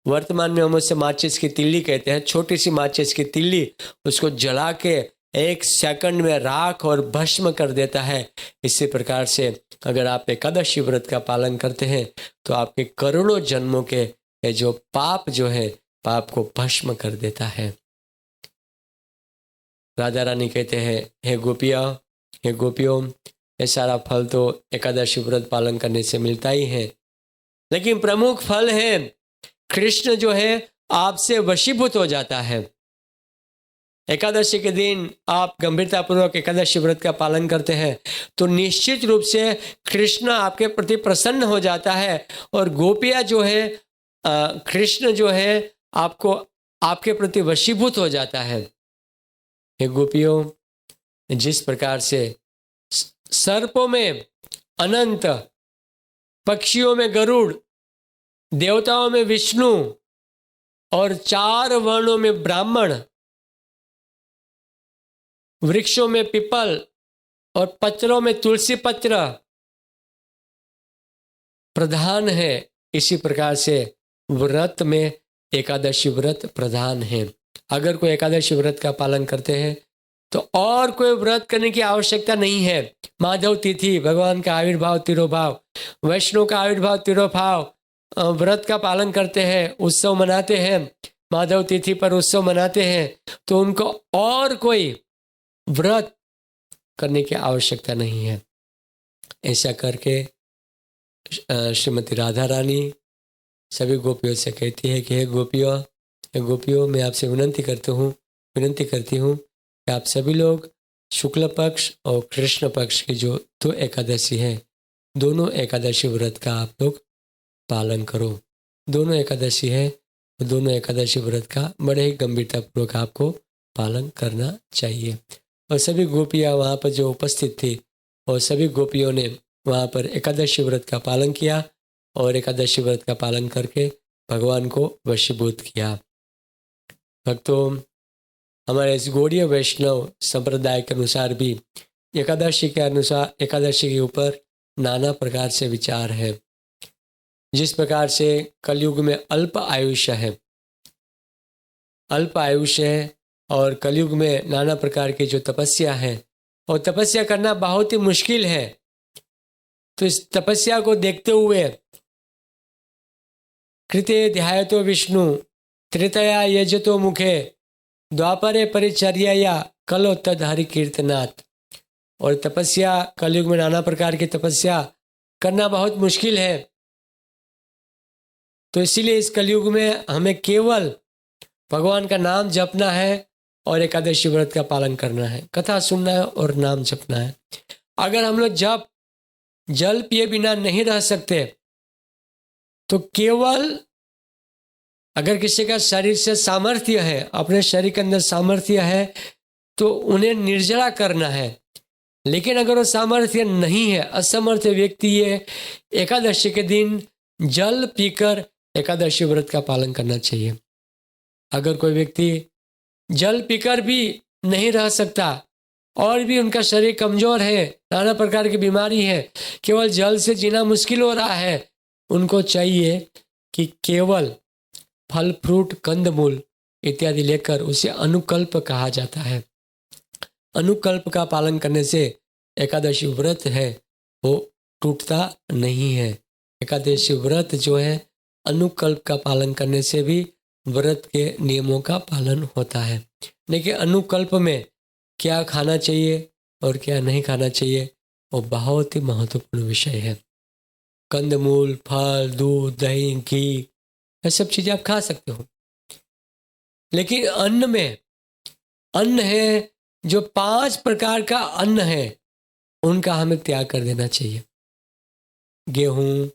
वर्तमान में हम उसे माचिस की तिल्ली कहते हैं, छोटी सी माचिस की तिल्ली, उसको जला के 1 सेकंड में राख और भस्म कर देता है। इसी प्रकार से अगर आप एकादशी व्रत का पालन करते हैं तो आपके करोड़ों जन्मों के जो पाप जो है, पाप को भस्म कर देता है। राधा रानी कहते हैं, हे गोपियाँ, हे गोपियों, ये सारा फल तो एकादशी व्रत पालन करने से मिलता ही है, लेकिन प्रमुख फल है कृष्ण जो है आपसे वशीभूत हो जाता है। एकादशी के दिन आप गंभीरतापूर्वक एकादशी व्रत का पालन करते हैं तो निश्चित रूप से कृष्ण आपके प्रति प्रसन्न हो जाता है, और गोपियाँ जो है, कृष्ण जो है आपको आपके प्रति वशीभूत हो जाता है। हे गोपियों, जिस प्रकार से सर्पों में अनंत, पक्षियों में गरुड़, देवताओं में विष्णु और 4 वर्णों में ब्राह्मण, वृक्षों में पीपल और पत्रों में तुलसी पत्र प्रधान है, इसी प्रकार से व्रत में एकादशी व्रत प्रधान है। अगर कोई एकादशी व्रत का पालन करते हैं तो और कोई व्रत करने की आवश्यकता नहीं है। माधव तिथि, भगवान का आविर्भाव तिरोभाव, वैष्णव का आविर्भाव तिरोभाव, व्रत का पालन करते हैं, उत्सव मनाते हैं, माधव तिथि पर उत्सव मनाते हैं, तो उनको और कोई व्रत करने की आवश्यकता नहीं है। ऐसा करके श्रीमती राधा रानी सभी गोपियों से कहती है कि हे गोपियों, मैं आपसे विनंती करती हूँ कि आप सभी लोग शुक्ल पक्ष और कृष्ण पक्ष की जो 2 एकादशी है, दोनों एकादशी व्रत का आप लोग पालन करो। दोनों एकादशी है, दोनों एकादशी व्रत का बड़े ही गंभीरतापूर्वक आपको पालन करना चाहिए। और सभी गोपियाँ वहाँ पर जो उपस्थित थी, और सभी गोपियों ने वहाँ पर एकादशी व्रत का पालन किया और एकादशी व्रत का पालन करके भगवान को वशीभूत किया। भक्तों, हमारे इस गौड़ीय वैष्णव संप्रदाय के अनुसार भी एकादशी के ऊपर नाना प्रकार से विचार है। जिस प्रकार से कलयुग में अल्प आयुष्य है और कलयुग में नाना प्रकार की जो तपस्या है, और तपस्या करना बहुत ही मुश्किल है, तो इस तपस्या को देखते हुए कृते ध्यायतो विष्णु त्रेतया यजतो मुखे द्वापरे परिचर्या कलो तद हरि कीर्तनात्। और तपस्या कलयुग में नाना प्रकार की तपस्या करना बहुत मुश्किल है, तो इसीलिए इस कलयुग में हमें केवल भगवान का नाम जपना है और एकादशी व्रत का पालन करना है, कथा सुनना है और नाम जपना है। अगर हम लोग जल पिए बिना नहीं रह सकते तो केवल अगर किसी का शरीर से सामर्थ्य है, अपने शरीर के अंदर सामर्थ्य है, तो उन्हें निर्जला करना है। लेकिन अगर वो सामर्थ्य नहीं है, असमर्थ व्यक्ति ये एकादशी के दिन जल पीकर एकादशी व्रत का पालन करना चाहिए। अगर कोई व्यक्ति जल पीकर भी नहीं रह सकता और भी उनका शरीर कमजोर है, नाना प्रकार की बीमारी है, केवल जल से जीना मुश्किल हो रहा है, उनको चाहिए कि केवल फल फ्रूट कंदमूल इत्यादि लेकर, उसे अनुकल्प कहा जाता है। अनुकल्प का पालन करने से एकादशी व्रत है वो टूटता नहीं है। एकादशी व्रत जो है अनुकल्प का पालन करने से भी व्रत के नियमों का पालन होता है। लेकिन अनुकल्प में क्या खाना चाहिए और क्या नहीं खाना चाहिए वो बहुत ही महत्वपूर्ण विषय है। कंदमूल, फल, दूध, दही, घी, ये सब चीज़ें आप खा सकते हो, लेकिन अन्न है जो 5 प्रकार का अन्न है, उनका हमें त्याग कर देना चाहिए। गेहूँ,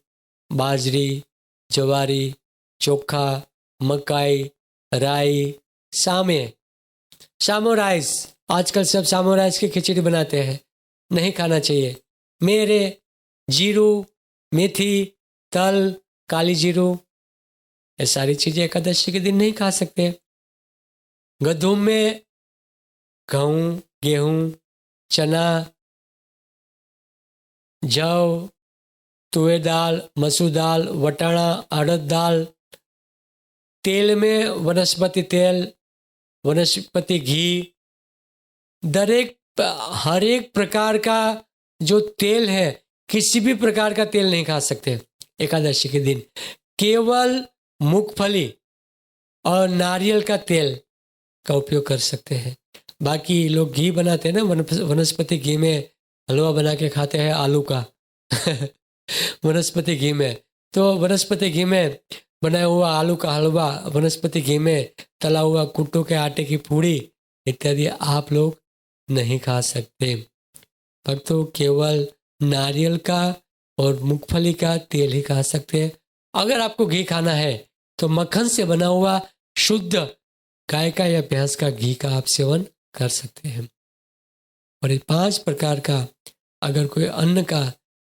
बाजरी, ज्वारी, चोखा, मकाई, राई, सामो राइस, आजकल सब सामो राइस की खिचड़ी बनाते हैं, नहीं खाना चाहिए। मेरे, जीरू, मेथी, तल, काली जीरू, ये सारी चीज़ें एकादशी के दिन नहीं खा सकते। गंदुम में गेहूँ, गेहूँ, चना, जौ, तुअर दाल, मसूर दाल, वटाणा, अड़द दाल, तेल में वनस्पति तेल, वनस्पति घी, हर एक प्रकार का जो तेल है, किसी भी प्रकार का तेल नहीं खा सकते एकादशी के दिन। केवल मूंगफली और नारियल का तेल का उपयोग कर सकते हैं। बाकी लोग घी बनाते हैं ना, वनस्पति घी में हलवा बना के खाते हैं आलू का वनस्पति घी में। तो वनस्पति घी में बनाया हुआ आलू का हलवा, वनस्पति घी में तला हुआ कुट्टू के आटे की पूड़ी इत्यादि आप लोग नहीं खा सकते। भक्तों, केवल नारियल का और मूंगफली का तेल ही खा सकते हैं। अगर आपको घी खाना है तो मक्खन से बना हुआ शुद्ध गाय का या भैंस का घी का आप सेवन कर सकते हैं। और ये 5 प्रकार का अगर कोई अन्न का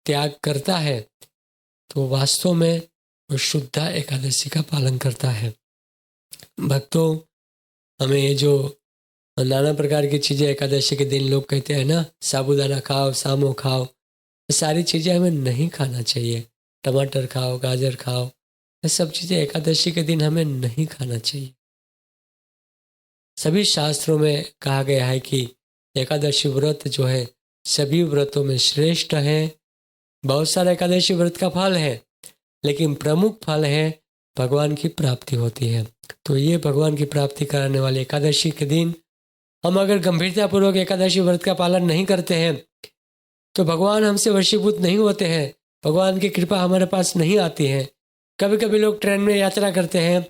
त्याग करता है तो वास्तव में वो शुद्ध एकादशी का पालन करता है। भक्तों, हमें ये जो नाना प्रकार की चीज़ें एकादशी के दिन लोग कहते हैं ना, साबूदाना खाओ, सामो खाओ, ये सारी चीज़ें हमें नहीं खाना चाहिए। टमाटर खाओ, गाजर खाओ, ये सब चीज़ें एकादशी के दिन हमें नहीं खाना चाहिए। सभी शास्त्रों में कहा गया है कि एकादशी व्रत जो है सभी व्रतों में श्रेष्ठ है। बहुत सारा एकादशी व्रत का फल है, लेकिन प्रमुख फल है भगवान की प्राप्ति होती है। तो ये भगवान की प्राप्ति कराने वाले एकादशी के दिन हम अगर गंभीरतापूर्वक एकादशी व्रत का पालन नहीं करते हैं तो भगवान हमसे वशीभूत नहीं होते हैं, भगवान की कृपा हमारे पास नहीं आती है। कभी कभी लोग ट्रेन में यात्रा करते हैं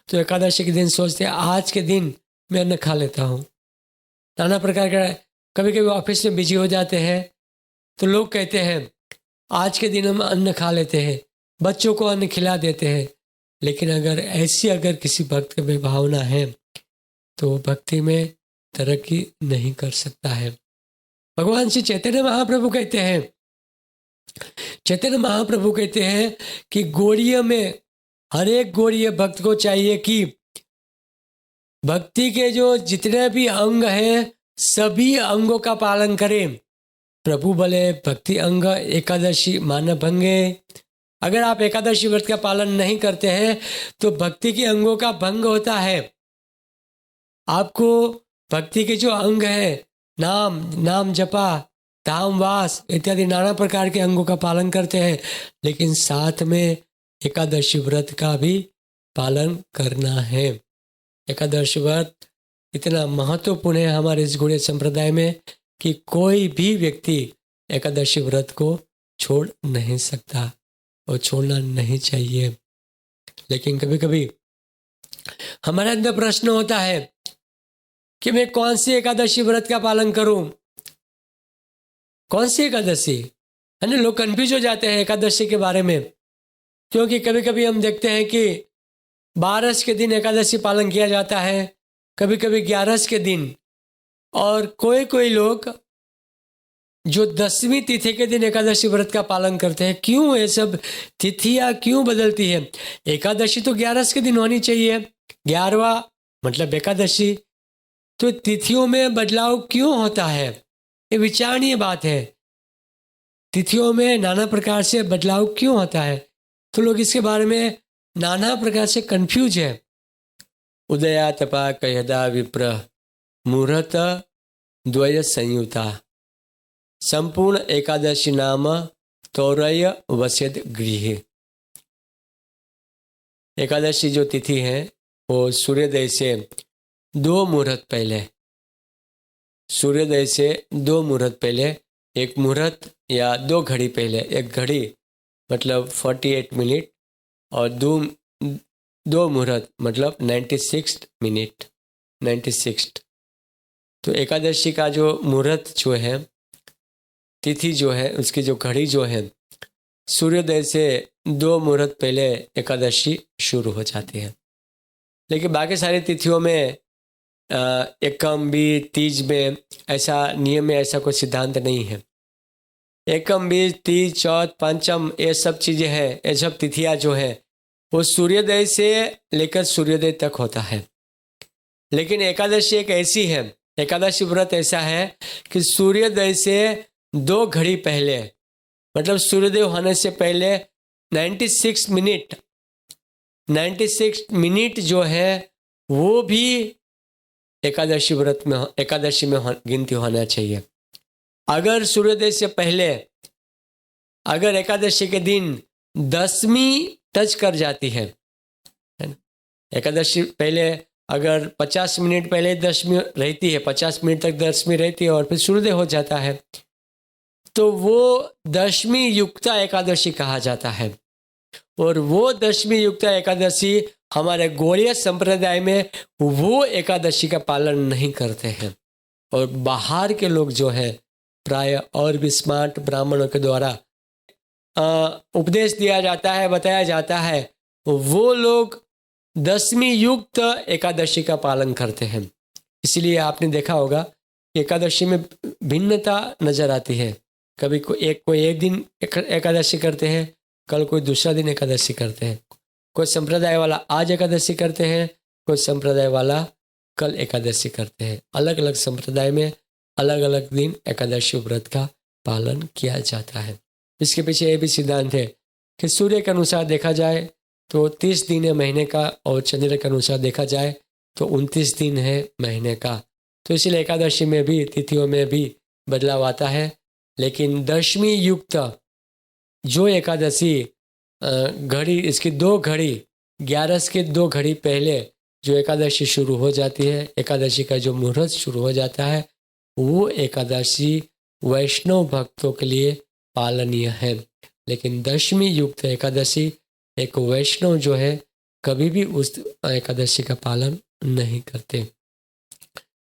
तो एकादशी के दिन सोचते हैं आज के दिन मैं अन्न खा लेता हूँ। नाना प्रकार का, कभी कभी ऑफिस में बिजी हो जाते हैं तो लोग कहते हैं आज के दिन हम अन्न खा लेते हैं, बच्चों को अन्न खिला देते हैं। लेकिन अगर किसी भक्त में भावना है तो वो भक्ति में तरक्की नहीं कर सकता है। भगवान श्री चैतन्य महाप्रभु कहते हैं कि गौड़ीय में हर एक गौड़ीय भक्त को चाहिए कि भक्ति के जो जितने भी अंग हैं सभी अंगों का पालन करें। प्रभु बोले भक्ति अंग एकादशी मान भंगे। अगर आप एकादशी व्रत का पालन नहीं करते हैं तो भक्ति के अंगों का भंग होता है। आपको भक्ति के जो अंग है, नाम जपा, धाम वास इत्यादि नाना प्रकार के अंगों का पालन करते हैं, लेकिन साथ में एकादशी व्रत का भी पालन करना है। एकादशी व्रत इतना महत्वपूर्ण है हमारे इस गौड़ीय संप्रदाय में कि कोई भी व्यक्ति एकादशी व्रत को छोड़ नहीं सकता और छोड़ना नहीं चाहिए। लेकिन कभी कभी हमारे अंदर प्रश्न होता है कि मैं कौन सी एकादशी व्रत का पालन करूं, कौन सी एकादशी, है ना। लोग कंफ्यूज हो जाते हैं एकादशी के बारे में, क्योंकि कभी कभी हम देखते हैं कि 12 के दिन एकादशी पालन किया जाता है, कभी कभी 11 के दिन, और कोई लोग जो 10वीं तिथि के दिन एकादशी व्रत का पालन करते हैं। क्यों ये सब तिथियां क्यों बदलती है? एकादशी तो 11 के दिन होनी चाहिए, 11वां मतलब एकादशी, तो तिथियों में बदलाव क्यों होता है? ये विचारणीय बात है। तिथियों में नाना प्रकार से बदलाव क्यों होता है? तो लोग इसके बारे में नाना प्रकार से कंफ्यूज है। उदया तपा कहदा विप्र मुहूर्त द्वय संयुता संपूर्ण एकादशी नाम तौरय वसेद गृह। एकादशी जो तिथि है वो सूर्योदय से 2 मुहूर्त पहले, सूर्योदय से 2 मुहूर्त पहले, एक मुहूर्त या 2 घड़ी पहले, एक घड़ी मतलब 48 मिनट और 2 मुहूर्त मतलब 96 मिनट, 96। तो एकादशी का जो मुहूर्त जो है, तिथि जो है, उसकी जो घड़ी जो है, सूर्योदय से 2 मुहूर्त पहले एकादशी शुरू हो जाती है। लेकिन बाकी सारी तिथियों में एकम बीज, तीज में ऐसा नियम में ऐसा कोई सिद्धांत नहीं है। एकम बीज, तीज, चौथ, पंचम, ये सब चीज़ें हैं, ये सब तिथियाँ जो है वो सूर्योदय से लेकर सूर्योदय तक होता है। लेकिन एकादशी एक ऐसी है, एकादशी व्रत ऐसा है कि सूर्योदय से 2 घड़ी पहले, मतलब सूर्योदय होने से पहले 96 मिनट जो है वो भी एकादशी व्रत में, एकादशी में गिनती होना चाहिए। अगर सूर्योदय से पहले, अगर एकादशी के दिन 10वीं टच कर जाती है ना, एकादशी पहले अगर 50 मिनट पहले 10वीं रहती है, 50 मिनट तक 10वीं रहती है और फिर सूर्योदय हो जाता है, तो वो 10वीं युक्ता एकादशी कहा जाता है। और वो 10वीं युक्ता एकादशी हमारे गौड़ीय संप्रदाय में वो एकादशी का पालन नहीं करते हैं। और बाहर के लोग जो है प्राय और भी स्मार्ट ब्राह्मणों के द्वारा उपदेश दिया जाता है, बताया जाता है, वो लोग 10वीं युक्त एकादशी का पालन करते हैं। इसलिए आपने देखा होगा कि एकादशी में भिन्नता नजर आती है। कभी कोई एक दिन एकादशी करते हैं, कल कोई दूसरा दिन एकादशी करते हैं, कोई संप्रदाय वाला आज एकादशी करते हैं, कोई संप्रदाय वाला कल एकादशी करते हैं। अलग अलग संप्रदाय में अलग अलग दिन एकादशी व्रत का पालन किया जाता है। इसके पीछे ये भी सिद्धांत है कि सूर्य के अनुसार देखा जाए तो 30 दिन है महीने का, और चंद्र के अनुसार देखा जाए तो 29 दिन है महीने का। तो इसलिए एकादशी में भी, तिथियों में भी बदलाव आता है। लेकिन 10वीं युक्त जो एकादशी घड़ी, इसकी 2 घड़ी, 11 के 2 घड़ी पहले जो एकादशी शुरू हो जाती है, एकादशी का जो मुहूर्त शुरू हो जाता है, वो एकादशी वैष्णव भक्तों के लिए पालनीय है। लेकिन 10वीं युक्त एकादशी एक वैष्णव जो है कभी भी उस एकादशी का पालन नहीं करते।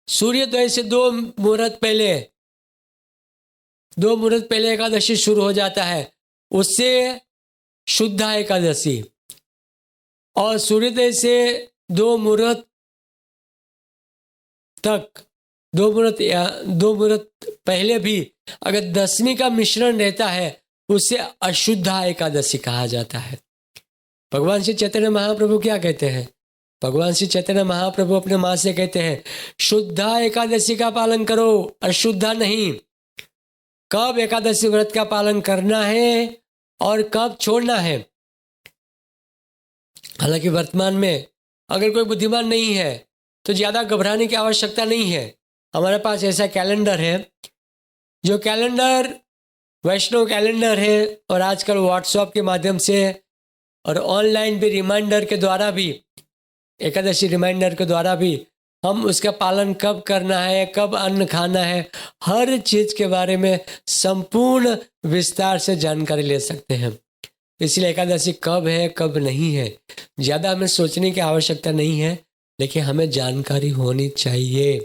सूर्योदय से 2 मुहूर्त पहले एकादशी शुरू हो जाता है, उससे शुद्धा एकादशी। और सूर्योदय से 2 मुहूर्त तक, 2 मुहूर्त पहले भी अगर 10वीं का मिश्रण रहता है, उसे अशुद्धा एकादशी कहा जाता है। भगवान श्री चैतन्य महाप्रभु क्या कहते हैं? भगवान श्री चैतन्य महाप्रभु अपने मां से कहते हैं, शुद्धा एकादशी का पालन करो, अशुद्धा नहीं। कब एकादशी व्रत का पालन करना है और कब छोड़ना है। हालांकि वर्तमान में अगर कोई बुद्धिमान नहीं है तो ज़्यादा घबराने की आवश्यकता नहीं है। हमारे पास ऐसा कैलेंडर है, जो कैलेंडर वैष्णव कैलेंडर है, और आजकल व्हाट्सएप के माध्यम से और ऑनलाइन भी रिमाइंडर के द्वारा भी, एकादशी रिमाइंडर के द्वारा भी हम उसका पालन कब करना है, कब अन्न खाना है, हर चीज़ के बारे में संपूर्ण विस्तार से जानकारी ले सकते हैं। इसलिए एकादशी कब है कब नहीं है ज़्यादा हमें सोचने की आवश्यकता नहीं है, लेकिन हमें जानकारी होनी चाहिए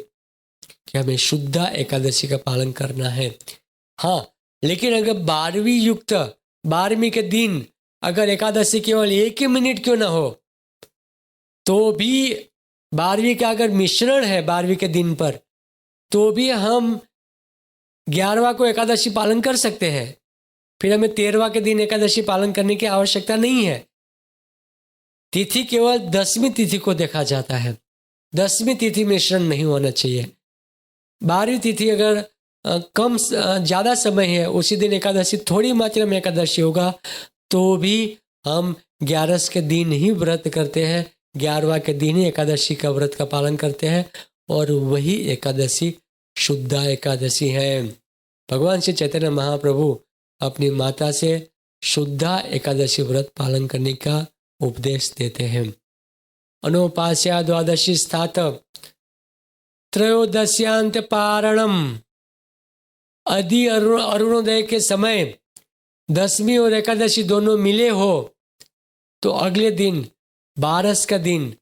कि हमें शुद्धा एकादशी का पालन करना है। हाँ, लेकिन अगर 12वीं के दिन अगर एकादशी केवल 1 मिनट क्यों ना हो, तो भी 12वीं का अगर मिश्रण है 12वीं के दिन पर, तो भी हम 11वां को एकादशी पालन कर सकते हैं। फिर हमें 13वां के दिन एकादशी पालन करने की आवश्यकता नहीं है। तिथि केवल 10वीं तिथि को देखा जाता है, 10वीं तिथि मिश्रण नहीं होना चाहिए। 12वीं तिथि अगर कम ज़्यादा समय है, उसी दिन एकादशी थोड़ी मात्रा में एकादशी होगा, तो भी हम 11 के दिन ही व्रत करते हैं, 11वां के दिन ही एकादशी का व्रत का पालन करते हैं, और वही एकादशी शुद्धा एकादशी है। भगवान श्री चैतन्य महाप्रभु अपनी माता से शुद्धा एकादशी व्रत पालन करने का उपदेश देते हैं। अनुपास्या द्वादशी स्थात त्रयोदश्यांत पारणम। यदि अरुणोदय के समय 10वीं और एकादशी दोनों मिले हो, तो अगले दिन 12 का दिन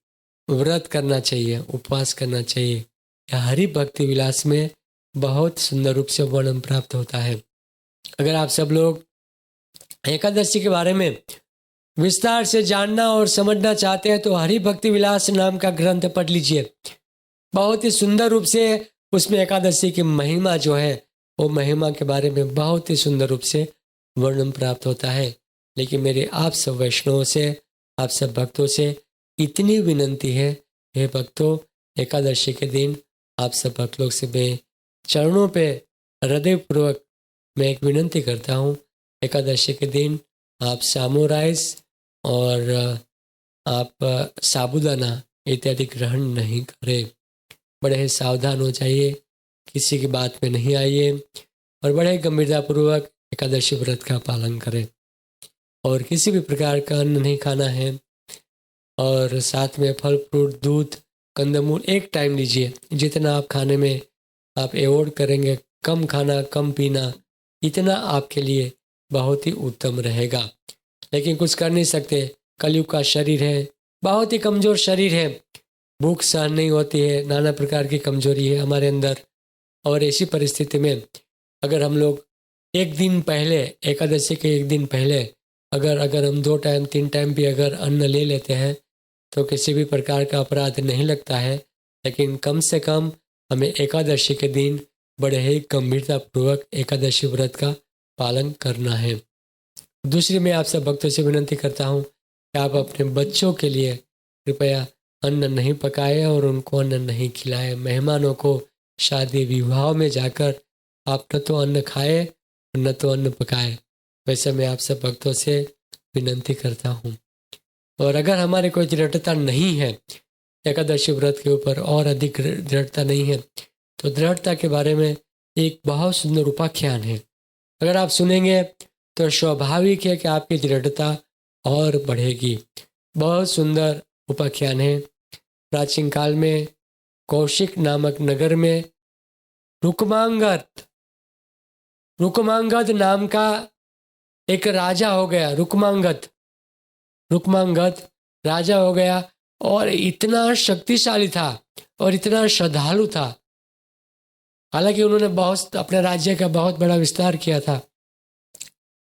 व्रत करना चाहिए, उपवास करना चाहिए। यह हरि भक्ति विलास में बहुत सुंदर रूप से वर्णन प्राप्त होता है। अगर आप सब लोग एकादशी के बारे में विस्तार से जानना और समझना चाहते हैं, तो हरि भक्ति विलास नाम का ग्रंथ पढ़ लीजिए। बहुत ही सुंदर रूप से उसमें एकादशी की महिमा जो है, वो महिमा के बारे में बहुत ही सुंदर रूप से वर्णन प्राप्त होता है। लेकिन मेरे आप सब वैष्णवों से आप सब भक्तों से इतनी विनंती है, हे भक्तों, एकादशी के दिन आप सब भक्त लोग से मैं चरणों पे हृदयपूर्वक मैं एक विनंती करता हूँ, एकादशी के दिन आप सामू राइस और आप साबूदाना इत्यादि ग्रहण नहीं करें। बड़े ही सावधान हो जाइए, किसी की बात में नहीं आइए और बड़े गंभीरतापूर्वक एकादशी व्रत का पालन करें। और किसी भी प्रकार का अन्न नहीं खाना है और साथ में फल फ्रूट दूध कंदमूल एक टाइम लीजिए। जितना आप खाने में आप अवॉइड करेंगे, कम खाना कम पीना, इतना आपके लिए बहुत ही उत्तम रहेगा। लेकिन कुछ कर नहीं सकते, कलयुग का शरीर है, बहुत ही कमज़ोर शरीर है, भूख सहन नहीं होती है, नाना प्रकार की कमजोरी है हमारे अंदर। और ऐसी परिस्थिति में अगर हम लोग एक दिन पहले, एकादशी के एक दिन पहले अगर हम 2 टाइम 3 टाइम भी अगर अन्न ले लेते हैं तो किसी भी प्रकार का अपराध नहीं लगता है। लेकिन कम से कम हमें एकादशी के दिन बड़े ही गंभीरतापूर्वक एकादशी व्रत का पालन करना है। दूसरी, मैं आप सब भक्तों से विनंती करता हूँ कि आप अपने बच्चों के लिए कृपया अन्न नहीं पकाए और उनको अन्न नहीं खिलाए। मेहमानों को शादी विवाह में जाकर आप न तो अन्न खाए न तो अन्न पकाए। वैसे मैं आप सब भक्तों से विनंती करता हूँ। और अगर हमारे कोई दृढ़ता नहीं है एकादशी व्रत के ऊपर और अधिक दृढ़ता नहीं है तो दृढ़ता के बारे में एक बहुत सुंदर उपाख्यान है। अगर आप सुनेंगे तो स्वाभाविक है कि आपकी दृढ़ता और बढ़ेगी। बहुत सुंदर उपाख्यान है। प्राचीन काल में कौशिक नामक नगर में रुकमांगद नाम का एक राजा हो गया। रुकमांगद राजा हो गया और इतना शक्तिशाली था और इतना श्रद्धालु था। हालांकि उन्होंने बहुत अपने राज्य का बहुत बड़ा विस्तार किया था,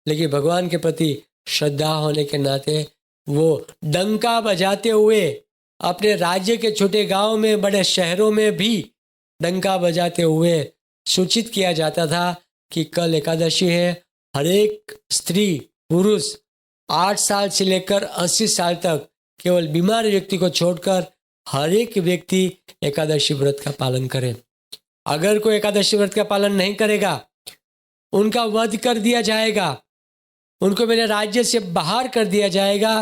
लेकिन भगवान के प्रति श्रद्धा होने के नाते वो डंका बजाते हुए अपने राज्य के छोटे गांव में, बड़े शहरों में भी डंका बजाते हुए सूचित किया जाता था कि कल एकादशी है। हर एक स्त्री पुरुष 8 साल से लेकर 80 साल तक केवल बीमार व्यक्ति को छोड़कर हर एक व्यक्ति एकादशी व्रत का पालन करे। अगर कोई एकादशी व्रत का पालन नहीं करेगा उनका वध कर दिया जाएगा, उनको मेरे राज्य से बाहर कर दिया जाएगा।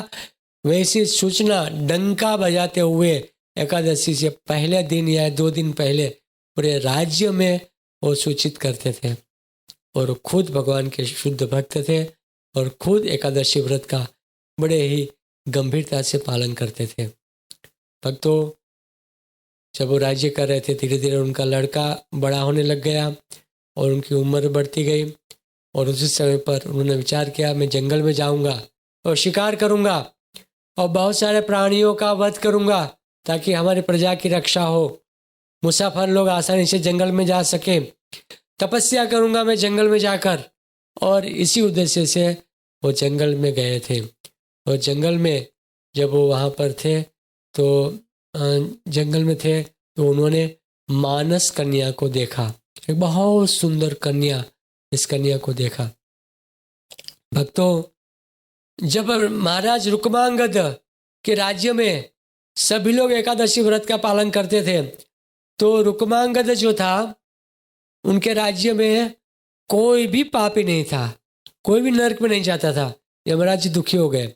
वैसी सूचना डंका बजाते हुए एकादशी से पहले दिन या 2 दिन पहले पूरे राज्य में वो सूचित करते थे। और खुद भगवान के शुद्ध भक्त थे और खुद एकादशी व्रत का बड़े ही गंभीरता से पालन करते थे। भक्तों, जब वो राज्य कर रहे थे, धीरे धीरे उनका लड़का बड़ा होने लग गया और उनकी उम्र बढ़ती गई। और उसी समय पर उन्होंने विचार किया, मैं जंगल में जाऊंगा और शिकार करूंगा और बहुत सारे प्राणियों का वध करूंगा ताकि हमारी प्रजा की रक्षा हो, मुसाफिर लोग आसानी से जंगल में जा सकें। तपस्या करूंगा मैं जंगल में जाकर। और इसी उद्देश्य से वो जंगल में गए थे। और जंगल में जब वो वहाँ पर थे तो जंगल में थे तो उन्होंने मानस कन्या को देखा, एक बहुत सुंदर कन्या। इस कन्या को देखा। भक्तों, जब महाराज रुकमांगद के राज्य में सभी लोग एकादशी व्रत का पालन करते थे तो रुकमांगद जो था उनके राज्य में कोई भी पापी नहीं था, कोई भी नरक में नहीं जाता था। यमराज जी दुखी हो गए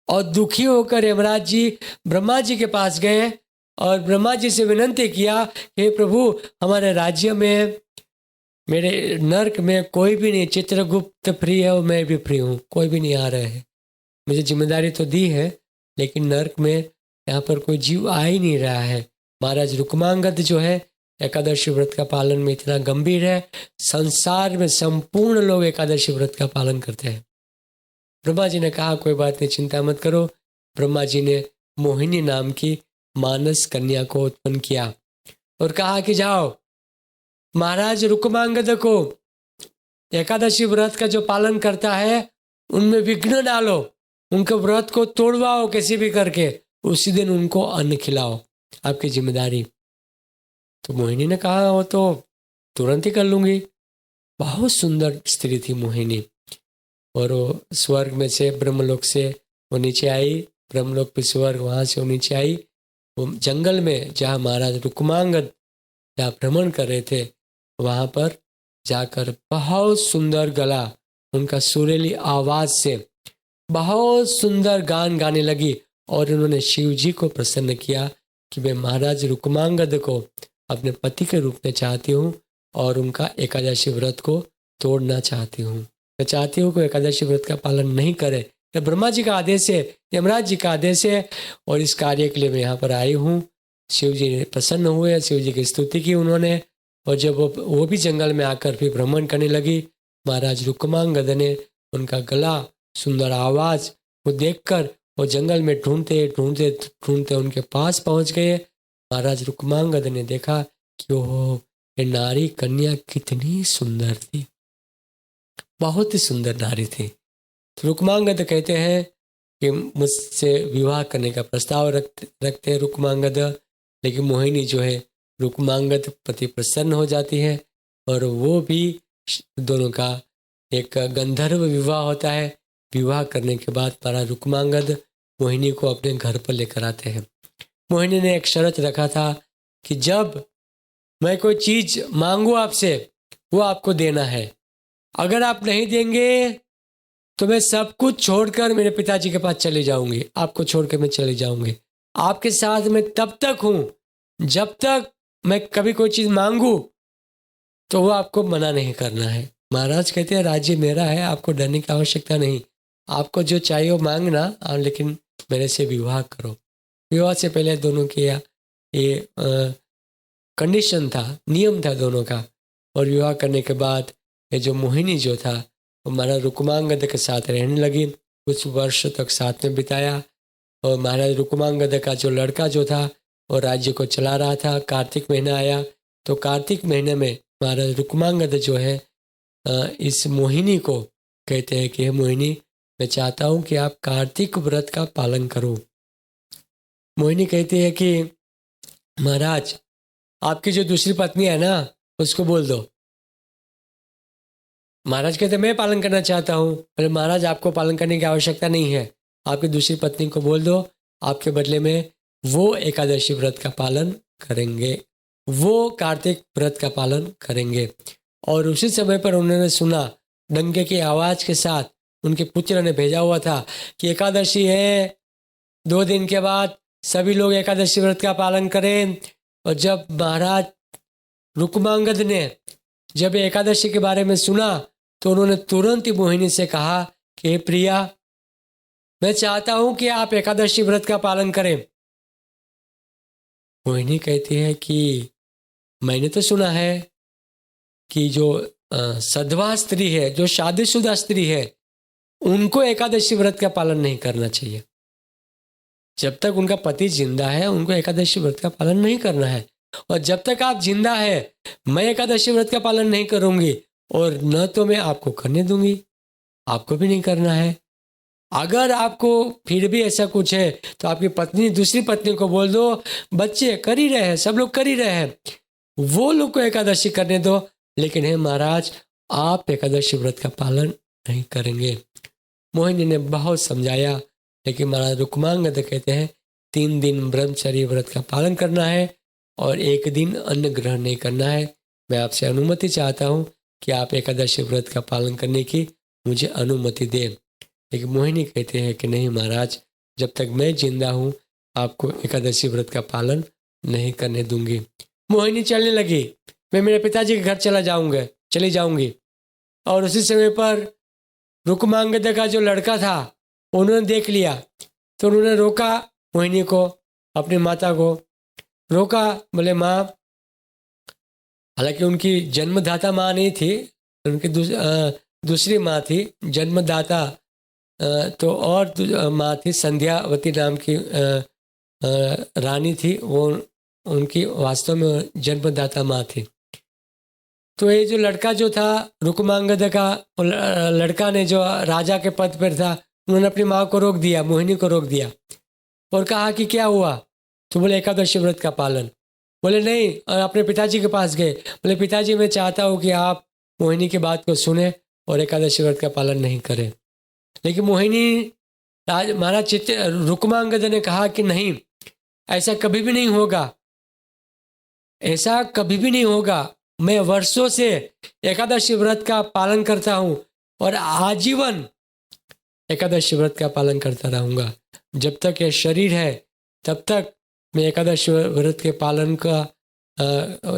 और दुखी होकर यमराज जी ब्रह्मा जी के पास गए और ब्रह्मा जी से विनंती किया, हे प्रभु, हमारे राज्य में, मेरे नरक में कोई भी नहीं, चित्रगुप्त फ्री है और मैं भी फ्री हूँ, कोई भी नहीं आ रहे हैं। मुझे जिम्मेदारी तो दी है लेकिन नरक में यहाँ पर कोई जीव आ ही नहीं रहा है। महाराज रुकमांगद जो है एकादशी व्रत का पालन में इतना गंभीर है, संसार में संपूर्ण लोग एकादशी व्रत का पालन करते हैं। ब्रह्मा जी ने कहा, कोई बात नहीं, चिंता मत करो। ब्रह्मा जी ने मोहिनी नाम की मानस कन्या को उत्पन्न किया और कहा कि जाओ महाराज रुकमांगद को एकादशी व्रत का जो पालन करता है उनमें विघ्न डालो, उनके व्रत को तोड़वाओ किसी भी करके, उसी दिन उनको अन्न खिलाओ, आपकी जिम्मेदारी। तो मोहिनी ने कहा, वो तो तुरंत ही कर लूंगी। बहुत सुंदर स्त्री थी मोहिनी। और वो स्वर्ग में से, ब्रह्मलोक से वो नीचे आई ब्रह्मलोक पे स्वर्ग, वहाँ से वो नीचे आई। वो जंगल में जहाँ महाराज रुक्मांगद जहाँ भ्रमण कर रहे थे, वहाँ पर जाकर बहुत सुंदर गला, उनका सुरीली आवाज से बहुत सुंदर गान गाने लगी और उन्होंने शिव जी को प्रसन्न किया कि मैं महाराज रुक्मांगद को अपने पति के रूप में चाहती हूँ और उनका एकादशी व्रत को तोड़ना चाहती हूँ। मैं चाहती हूँ कि एकादशी व्रत का पालन नहीं करे। यह ब्रह्मा जी का आदेश है, यमराज जी का आदेश है और इस कार्य के लिए मैं यहाँ पर आई हूँ। शिव जी प्रसन्न हुए, शिव जी की स्तुति की उन्होंने। और जब वो भी जंगल में आकर फिर भ्रमण करने लगी, महाराज रुक्मांगद ने उनका गला, सुंदर आवाज को देखकर वो जंगल में ढूंढते ढूंढते ढूंढते उनके पास पहुंच गए। महाराज रुक्मांगद ने देखा कि ओह, ये नारी कन्या कितनी सुंदर थी, बहुत ही सुंदर नारी थी। तो रुक्मांगद कहते हैं कि मुझसे विवाह करने का प्रस्ताव रखते हैं रुक्मांगद। लेकिन मोहिनी जो है रुक्मांगद प्रति प्रसन्न हो जाती है और वो भी, दोनों का एक गंधर्व विवाह होता है। विवाह करने के बाद महाराज रुक्मांगद मोहिनी को अपने घर पर लेकर आते हैं। मोहिनी ने एक शर्त रखा था कि जब मैं कोई चीज मांगू आपसे, वो आपको देना है। अगर आप नहीं देंगे तो मैं सब कुछ छोड़कर मेरे पिताजी के पास चले जाऊंगी, आपको छोड़कर मैं चले जाऊंगी। आपके साथ मैं तब तक हूं जब तक मैं कभी कोई चीज मांगू तो वो आपको मना नहीं करना है। महाराज कहते हैं राज्य मेरा है, आपको डरने की आवश्यकता नहीं, आपको जो चाहिए वो मांगना, लेकिन मेरे से विवाह करो। विवाह से पहले दोनों की ये कंडीशन था, नियम था दोनों का। और विवाह करने के बाद ये जो मोहिनी जो था वो महाराज रुक्मांगद के साथ रहने लगी। कुछ वर्ष तक साथ में बिताया और महाराज रुक्मांगद का जो लड़का जो था वो राज्य को चला रहा था। कार्तिक महीना आया तो कार्तिक महीने में महाराज रुक्मांगद जो है इस मोहिनी को कहते हैं कि मोहिनी, मैं चाहता हूँ कि आप कार्तिक व्रत का पालन करो। मोहिनी कहती है कि महाराज, आपकी जो दूसरी पत्नी है ना, उसको बोल दो। महाराज कहते मैं पालन करना चाहता हूँ। बोले महाराज, आपको पालन करने की आवश्यकता नहीं है, आपकी दूसरी पत्नी को बोल दो, आपके बदले में वो एकादशी व्रत का पालन करेंगे, वो कार्तिक व्रत का पालन करेंगे। और उसी समय पर उन्होंने सुना डंके की आवाज के साथ, उनके पुत्र ने भेजा हुआ था कि एकादशी है, 2 दिन के बाद सभी लोग एकादशी व्रत का पालन करें। और जब महाराज रुक्मांगद ने जब एकादशी के बारे में सुना तो उन्होंने तुरंत ही मोहिनी से कहा कि प्रिया, मैं चाहता हूं कि आप एकादशी व्रत का पालन करें। मोहिनी कहती है कि मैंने तो सुना है कि जो सधवा स्त्री है, जो शादीशुदा स्त्री है, उनको एकादशी व्रत का पालन नहीं करना चाहिए। जब तक उनका पति जिंदा है उनको एकादशी व्रत का पालन नहीं करना है। और जब तक आप जिंदा है मैं एकादशी व्रत का पालन नहीं करूंगी और न तो मैं आपको करने दूंगी, आपको भी नहीं करना है। अगर आपको फिर भी ऐसा कुछ है तो आपकी पत्नी, दूसरी पत्नी को बोल दो, बच्चे कर ही रहे हैं, सब लोग कर ही रहे हैं, वो लोग को एकादशी करने दो, लेकिन हे महाराज, आप एकादशी व्रत का पालन नहीं करेंगे। मोहिनी ने बहुत समझाया, लेकिन महाराज रुक्मांगद कहते हैं 3 दिन ब्रह्मचर्य व्रत का पालन करना है और 1 दिन अन्न ग्रहण नहीं करना है। मैं आपसे अनुमति चाहता हूँ कि आप एकादशी व्रत का पालन करने की मुझे अनुमति दें। लेकिन मोहिनी कहते हैं कि नहीं महाराज, जब तक मैं जिंदा हूँ आपको एकादशी व्रत का पालन नहीं करने दूंगी। मोहिनी चलने लगी, मैं मेरे पिताजी के घर चली जाऊंगी। और उसी समय पर रुक्मांगद का जो लड़का था उन्होंने देख लिया तो उन्होंने रोका मोहिनी को, अपनी माता को रोका। बोले माँ, हालांकि उनकी जन्मदाता माँ नहीं थी, उनकी दूसरी माँ थी जन्मदाता, तो और माँ थी संध्यावती नाम की रानी थी, वो उनकी वास्तव में जन्मदाता माँ थी। तो ये जो लड़का जो था रुक्मांगद का, लड़का ने जो राजा के पद पर था, उन्होंने अपनी माँ को रोक दिया, मोहिनी को रोक दिया और कहा कि क्या हुआ? तो बोले एकादशी व्रत का पालन। बोले नहीं, और अपने पिताजी के पास गए, बोले पिताजी मैं चाहता हूँ कि आप मोहिनी की बात को सुने और एकादशी व्रत का पालन नहीं करें। लेकिन मोहिनी महाराज रुक्मांगद ने कहा कि नहीं, ऐसा कभी भी नहीं होगा, ऐसा कभी भी नहीं होगा। मैं वर्षों से एकादशी व्रत का पालन करता हूँ और आजीवन एकादशी व्रत का पालन करता रहूँगा। जब तक ये शरीर है तब तक मैं एकादशी व्रत के पालन का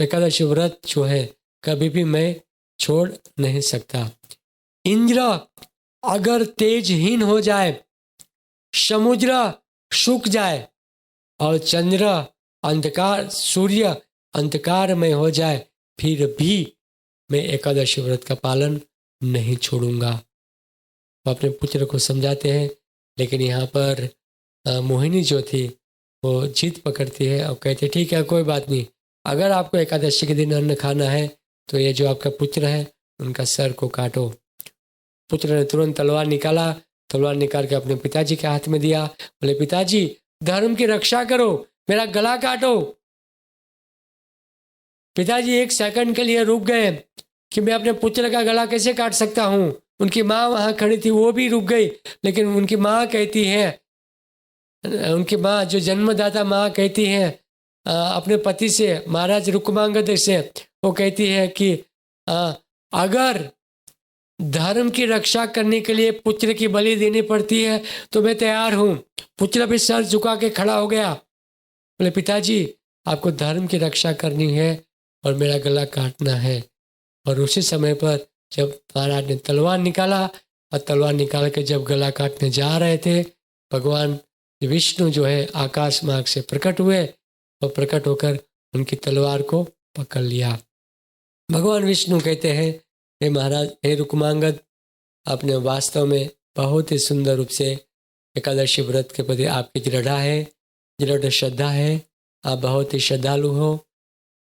एकादशी व्रत जो है कभी भी मैं छोड़ नहीं सकता। इंद्र अगर तेजहीन हो जाए, समुद्र सूख जाए और चंद्र अंधकार, सूर्य अंधकारमय हो जाए, फिर भी मैं एकादशी व्रत का पालन नहीं छोड़ूंगा। वो अपने पुत्र को समझाते हैं, लेकिन यहाँ पर मोहिनी जो थी वो जिद पकड़ती है और कहती ठीक है, कोई बात नहीं, अगर आपको एकादशी के दिन अन्न खाना है तो ये जो आपका पुत्र है उनका सर को काटो। पुत्र ने तुरंत तलवार निकाला, तलवार निकाल के अपने पिताजी के हाथ में दिया। बोले पिताजी धर्म की रक्षा करो, मेरा गला काटो। पिताजी एक सेकंड के लिए रुक गए कि मैं अपने पुत्र का गला कैसे काट सकता हूँ। उनकी माँ वहाँ खड़ी थी, वो भी रुक गई, लेकिन उनकी माँ कहती है, उनकी माँ जो जन्मदाता माँ कहती है अपने पति से, महाराज रुक्मांगद से, वो कहती है कि अगर धर्म की रक्षा करने के लिए पुत्र की बलि देनी पड़ती है तो मैं तैयार हूँ। पुत्र भी सर झुका के खड़ा हो गया। बोले पिताजी आपको धर्म की रक्षा करनी है और मेरा गला काटना है। और उसी समय पर जब महाराज ने तलवार निकाला और तलवार निकाल के जब गला काटने जा रहे थे, भगवान विष्णु जो है आकाश मार्ग से प्रकट हुए और प्रकट होकर उनकी तलवार को पकड़ लिया। भगवान विष्णु कहते हैं, हे महाराज, हे रुक्मांगद, आपने वास्तव में बहुत ही सुंदर रूप से एकादशी व्रत के प्रति आपकी दृढ़ता है, दृढ़ श्रद्धा है, आप बहुत ही श्रद्धालु हो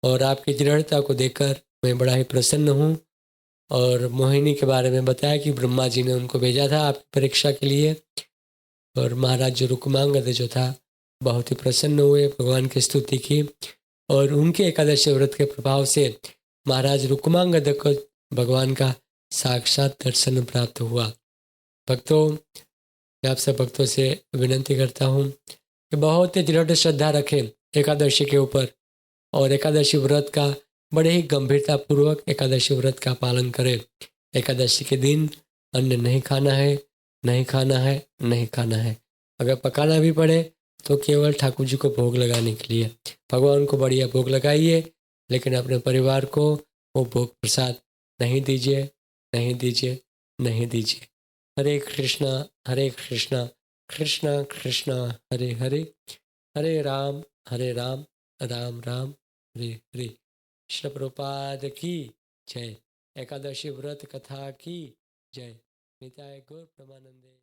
और आपकी दृढ़ता को देखकर मैं बड़ा ही प्रसन्न हूँ। और मोहिनी के बारे में बताया कि ब्रह्मा जी ने उनको भेजा था आपकी परीक्षा के लिए, और महाराज जो रुक्मांगद जो था बहुत ही प्रसन्न हुए, भगवान की स्तुति की और उनके एकादशी व्रत के प्रभाव से महाराज रुक्मांगद को भगवान का साक्षात दर्शन प्राप्त हुआ। भक्तों, मैं आप सब भक्तों से विनती करता हूँ कि बहुत ही दृढ़ श्रद्धा रखें एकादशी के ऊपर और एकादशी व्रत का बड़े ही गंभीरता पूर्वक एकादशी व्रत का पालन करें। एकादशी के दिन अन्न नहीं खाना है, नहीं खाना है, नहीं खाना है। अगर पकाना भी पड़े तो केवल ठाकुर जी को भोग लगाने के लिए। भगवान को बढ़िया भोग लगाइए, लेकिन अपने परिवार को वो भोग प्रसाद नहीं दीजिए, नहीं दीजिए, नहीं दीजिए। हरे कृष्णा कृष्णा कृष्णा हरे हरे, हरे राम राम राम हरे हरे। कृष्ण प्रभुपाद की जय। एकादशी व्रत कथा की जय। निताय गौर प्रेमानंदे।